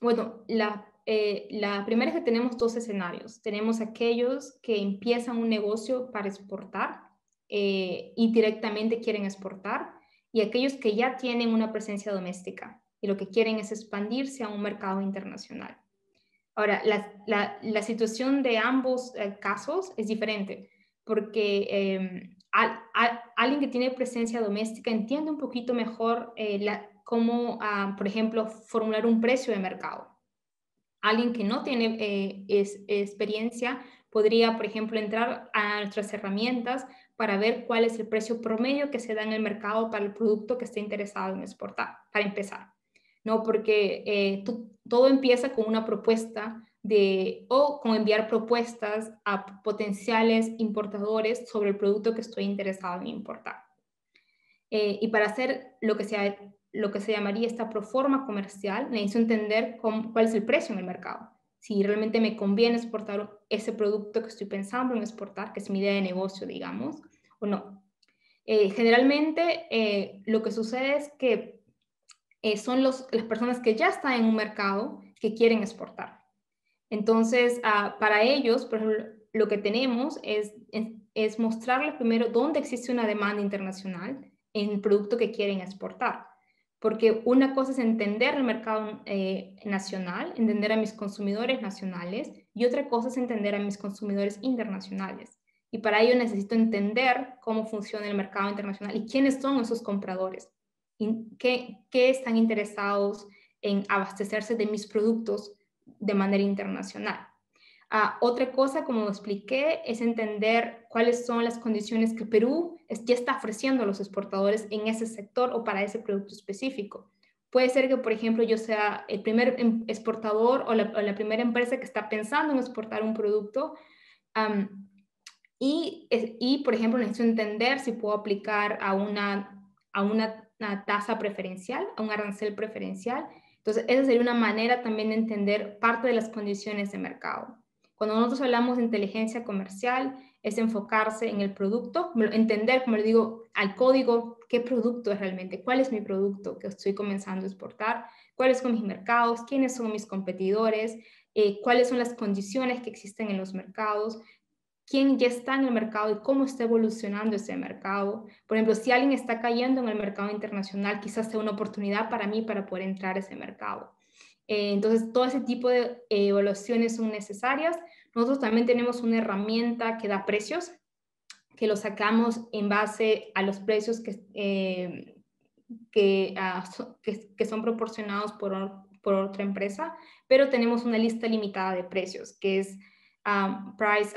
Bueno, la primera es que tenemos dos escenarios. Tenemos aquellos que empiezan un negocio para exportar y directamente quieren exportar, y aquellos que ya tienen una presencia doméstica y lo que quieren es expandirse a un mercado internacional. Ahora, la situación de ambos casos es diferente, porque alguien que tiene presencia doméstica entiende un poquito mejor cómo, por ejemplo, formular un precio de mercado. Alguien que no tiene experiencia podría, por ejemplo, entrar a nuestras herramientas para ver cuál es el precio promedio que se da en el mercado para el producto que esté interesado en exportar, para empezar. ¿No? Porque todo empieza con una propuesta o con enviar propuestas a potenciales importadores sobre el producto que estoy interesado en importar. Y para hacer lo que se llamaría esta proforma comercial, necesito entender cuál es el precio en el mercado. Si realmente me conviene exportar ese producto que estoy pensando en exportar, que es mi idea de negocio, digamos, o no. Generalmente, lo que sucede es que son las personas que ya están en un mercado que quieren exportar. Entonces, para ellos, por ejemplo, lo que tenemos es mostrarles primero dónde existe una demanda internacional en el producto que quieren exportar. Porque una cosa es entender el mercado nacional, entender a mis consumidores nacionales, y otra cosa es entender a mis consumidores internacionales. Y para ello necesito entender cómo funciona el mercado internacional y quiénes son esos compradores, qué están interesados en abastecerse de mis productos de manera internacional. Otra cosa, como expliqué, es entender cuáles son las condiciones que Perú ya está ofreciendo a los exportadores en ese sector o para ese producto específico. Puede ser que, por ejemplo, yo sea el primer exportador o la primera empresa que está pensando en exportar un producto, y, por ejemplo, necesito entender si puedo aplicar a una tasa preferencial, a un arancel preferencial. Entonces, esa sería una manera también de entender parte de las condiciones de mercado. Cuando nosotros hablamos de inteligencia comercial, es enfocarse en el producto, entender, como le digo, al código, qué producto es realmente, cuál es mi producto que estoy comenzando a exportar, cuáles son mis mercados, quiénes son mis competidores, cuáles son las condiciones que existen en los mercados, quién ya está en el mercado y cómo está evolucionando ese mercado. Por ejemplo, si alguien está cayendo en el mercado internacional, quizás sea una oportunidad para mí para poder entrar a ese mercado. Entonces, todo ese tipo de evaluaciones son necesarias. Nosotros también tenemos una herramienta que da precios, que lo sacamos en base a los precios que son proporcionados por otra empresa, pero tenemos una lista limitada de precios, que es Price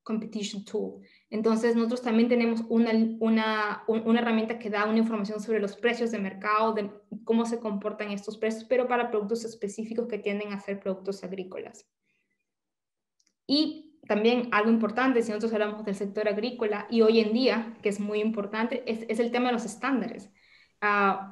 Competition Tool. Entonces, nosotros también tenemos una herramienta que da una información sobre los precios de mercado, de cómo se comportan estos precios, pero para productos específicos que tienden a ser productos agrícolas. Y también algo importante, si nosotros hablamos del sector agrícola, y hoy en día, que es muy importante, es el tema de los estándares.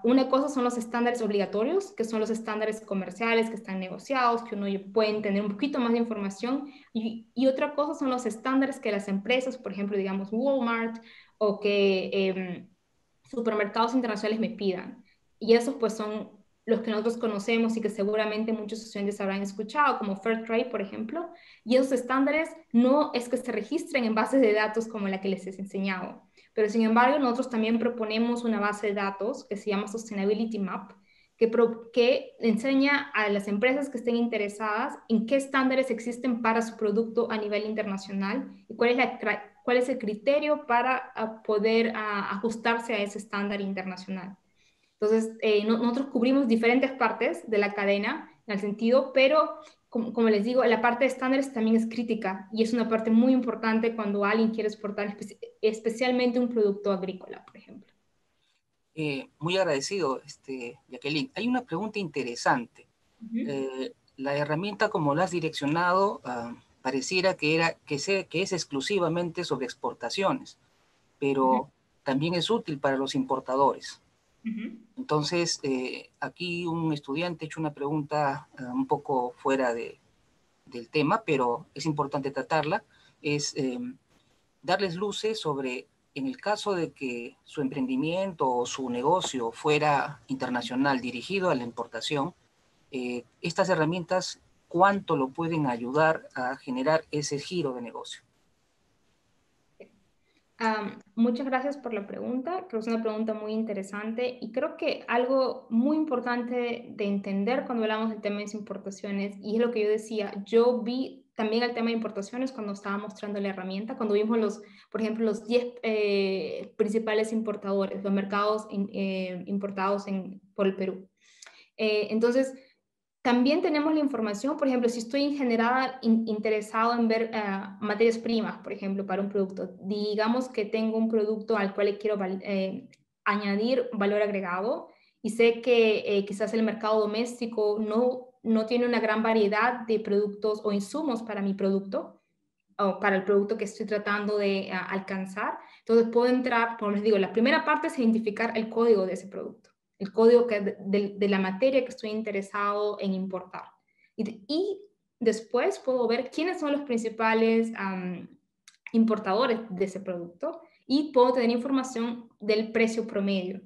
Una cosa son los estándares obligatorios, que son los estándares comerciales que están negociados, que uno puede tener un poquito más de información, y otra cosa son los estándares que las empresas, por ejemplo, digamos Walmart, o que supermercados internacionales me pidan. Y esos pues son los que nosotros conocemos y que seguramente muchos estudiantes habrán escuchado, como Fairtrade, por ejemplo. Y esos estándares no es que se registren en bases de datos como la que les he enseñado, pero sin embargo nosotros también proponemos una base de datos que se llama Sustainability Map, que enseña a las empresas que estén interesadas en qué estándares existen para su producto a nivel internacional y cuál es el criterio para poder ajustarse a ese estándar internacional. Entonces, nosotros cubrimos diferentes partes de la cadena en el sentido, pero como les digo, la parte de estándares también es crítica y es una parte muy importante cuando alguien quiere exportar especialmente un producto agrícola, por ejemplo. Muy agradecido, Jacqueline. Hay una pregunta interesante. La herramienta, como la has direccionado, pareciera que es exclusivamente sobre exportaciones, pero también es útil para los importadores. Ujú. Entonces, aquí un estudiante ha hecho una pregunta un poco fuera del tema, pero es importante tratarla, es darles luces sobre, en el caso de que su emprendimiento o su negocio fuera internacional dirigido a la importación, estas herramientas, ¿cuánto lo pueden ayudar a generar ese giro de negocio? Muchas gracias por la pregunta. Creo que es una pregunta muy interesante y creo que algo muy importante de entender cuando hablamos del tema de importaciones, y es lo que yo decía, yo vi también el tema de importaciones cuando estaba mostrando la herramienta, cuando vimos por ejemplo, los 10 principales importadores, los mercados importados por el Perú. Entonces, también tenemos la información, por ejemplo, si estoy interesado en ver materias primas, por ejemplo, para un producto. Digamos que tengo un producto al cual le quiero añadir valor agregado y sé que quizás el mercado doméstico no tiene una gran variedad de productos o insumos para mi producto o para el producto que estoy tratando de alcanzar. Entonces puedo entrar, como les digo, la primera parte es identificar el código de ese producto, el código de la materia que estoy interesado en importar. Y después puedo ver quiénes son los principales importadores de ese producto y puedo tener información del precio promedio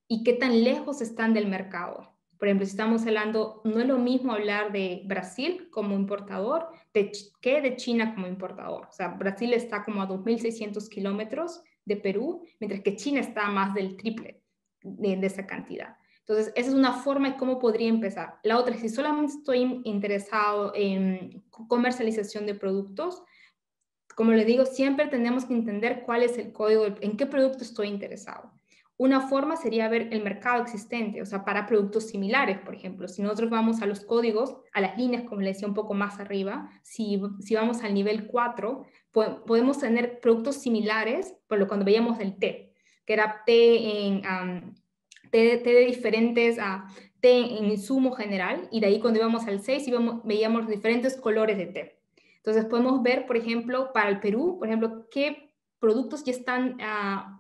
y qué tan lejos están del mercado. Por ejemplo, si estamos hablando, no es lo mismo hablar de Brasil como importador que de China como importador. O sea, Brasil está como a 2.600 kilómetros de Perú, mientras que China está a más del triple de esa cantidad. Entonces, esa es una forma de cómo podría empezar. La otra es si solamente estoy interesado en comercialización de productos, como les digo, siempre tenemos que entender cuál es el código, en qué producto estoy interesado. Una forma sería ver el mercado existente, o sea, para productos similares, por ejemplo. Si nosotros vamos a los códigos, a las líneas, como les decía un poco más arriba, si vamos al nivel 4, podemos tener productos similares, por lo cuando veíamos el té, que era té de diferentes, té en insumo general, y de ahí cuando íbamos al 6 veíamos los diferentes colores de té. Entonces podemos ver, por ejemplo, para el Perú, por ejemplo, qué productos ya están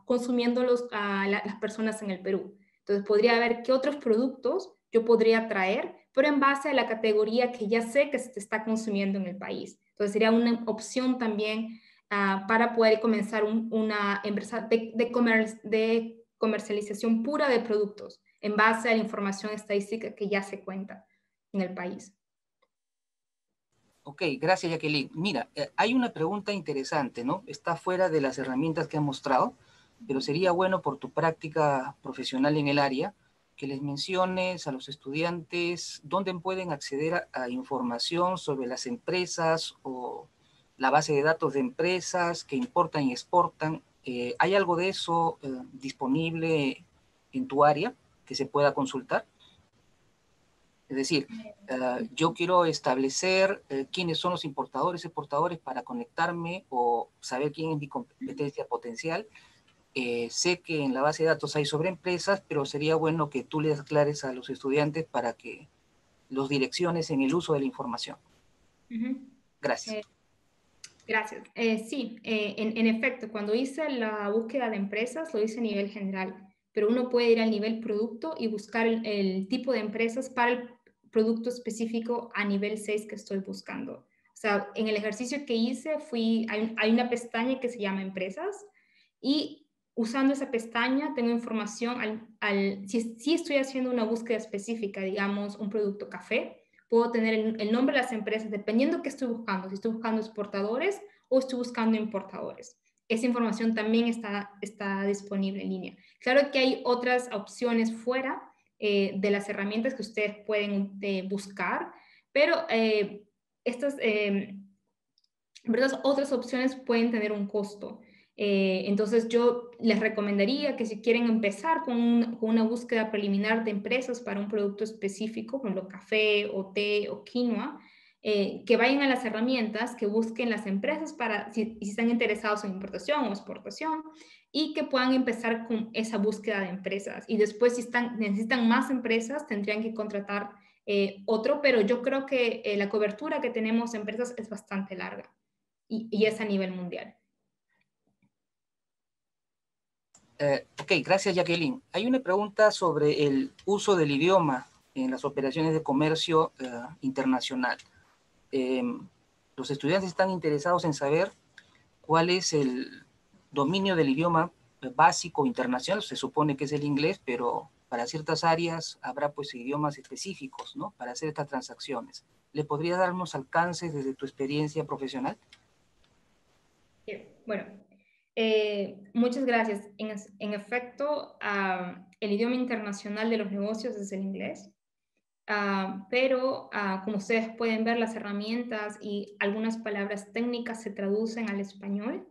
consumiendo las personas en el Perú. Entonces podría ver qué otros productos yo podría traer, pero en base a la categoría que ya sé que se está consumiendo en el país. Entonces sería una opción también para poder comenzar una empresa de comercialización pura de productos en base a la información estadística que ya se cuenta en el país. Ok, gracias, Jacqueline. Mira, hay una pregunta interesante, ¿no? Está fuera de las herramientas que han mostrado, pero sería bueno por tu práctica profesional en el área que les menciones a los estudiantes dónde pueden acceder a información sobre las empresas o la base de datos de empresas que importan y exportan. ¿Hay algo de eso disponible en tu área que se pueda consultar? Es decir, yo quiero establecer quiénes son los importadores y exportadores para conectarme o saber quién es mi competencia potencial. Sé que en la base de datos hay sobre empresas, pero sería bueno que tú les aclares a los estudiantes para que los direcciones en el uso de la información. Gracias. Gracias. Sí, en efecto, cuando hice la búsqueda de empresas, lo hice a nivel general, pero uno puede ir al nivel producto y buscar el tipo de empresas para el producto específico a nivel 6 que estoy buscando. O sea, en el ejercicio que hice, hay una pestaña que se llama empresas y usando esa pestaña tengo información si estoy haciendo una búsqueda específica, digamos, un producto café, puedo tener el nombre de las empresas dependiendo de qué estoy buscando, si estoy buscando exportadores o estoy buscando importadores. Esa información también está disponible en línea. Claro que hay otras opciones fuera de las herramientas que ustedes pueden buscar, pero estas otras opciones pueden tener un costo. Entonces yo les recomendaría que si quieren empezar con una búsqueda preliminar de empresas para un producto específico, como lo café o té o quinoa, que vayan a las herramientas, que busquen las empresas si están interesados en importación o exportación y que puedan empezar con esa búsqueda de empresas. Y después si necesitan más empresas, tendrían que contratar otro, pero yo creo que la cobertura que tenemos de empresas es bastante larga y es a nivel mundial. Ok, gracias Jacqueline. Hay una pregunta sobre el uso del idioma en las operaciones de comercio internacional. Los estudiantes están interesados en saber cuál es el dominio del idioma básico internacional. Se supone que es el inglés, pero para ciertas áreas habrá pues idiomas específicos, ¿no? Para hacer estas transacciones. ¿Le podrías dar unos alcances desde tu experiencia profesional? Bueno, muchas gracias. En efecto, el idioma internacional de los negocios es el inglés. Pero como ustedes pueden ver, las herramientas y algunas palabras técnicas se traducen al español.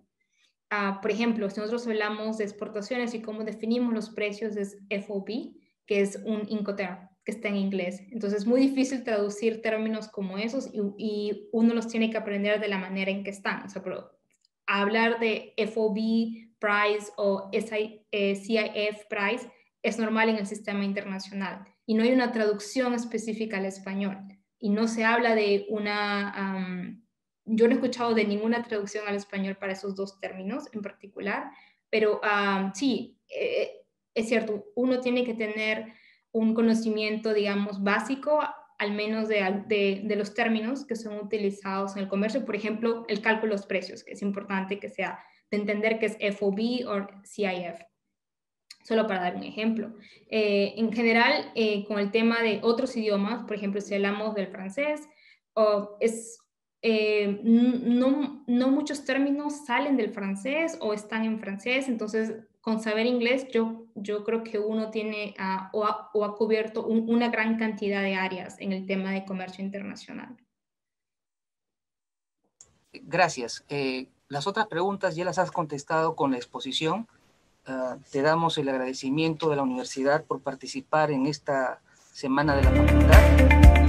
Por ejemplo, si nosotros hablamos de exportaciones y cómo definimos los precios, es FOB, que es un Incoterm, que está en inglés. Entonces es muy difícil traducir términos como esos y uno los tiene que aprender de la manera en que están. O sea, pero hablar de FOB price o CIF price es normal en el sistema internacional y no hay una traducción específica al español y no se habla de una... yo no he escuchado de ninguna traducción al español para esos dos términos en particular, pero sí, es cierto, uno tiene que tener un conocimiento, digamos, básico, al menos de los términos que son utilizados en el comercio. Por ejemplo, el cálculo de los precios, que es importante que sea de entender que es FOB o CIF. Solo para dar un ejemplo. En general, con el tema de otros idiomas, por ejemplo, si hablamos del francés, no muchos términos salen del francés o están en francés, entonces con saber inglés yo creo que uno tiene o ha cubierto una gran cantidad de áreas en el tema de comercio internacional. Gracias. Las otras preguntas ya las has contestado con la exposición. Te damos el agradecimiento de la universidad por participar en esta semana de la facultad.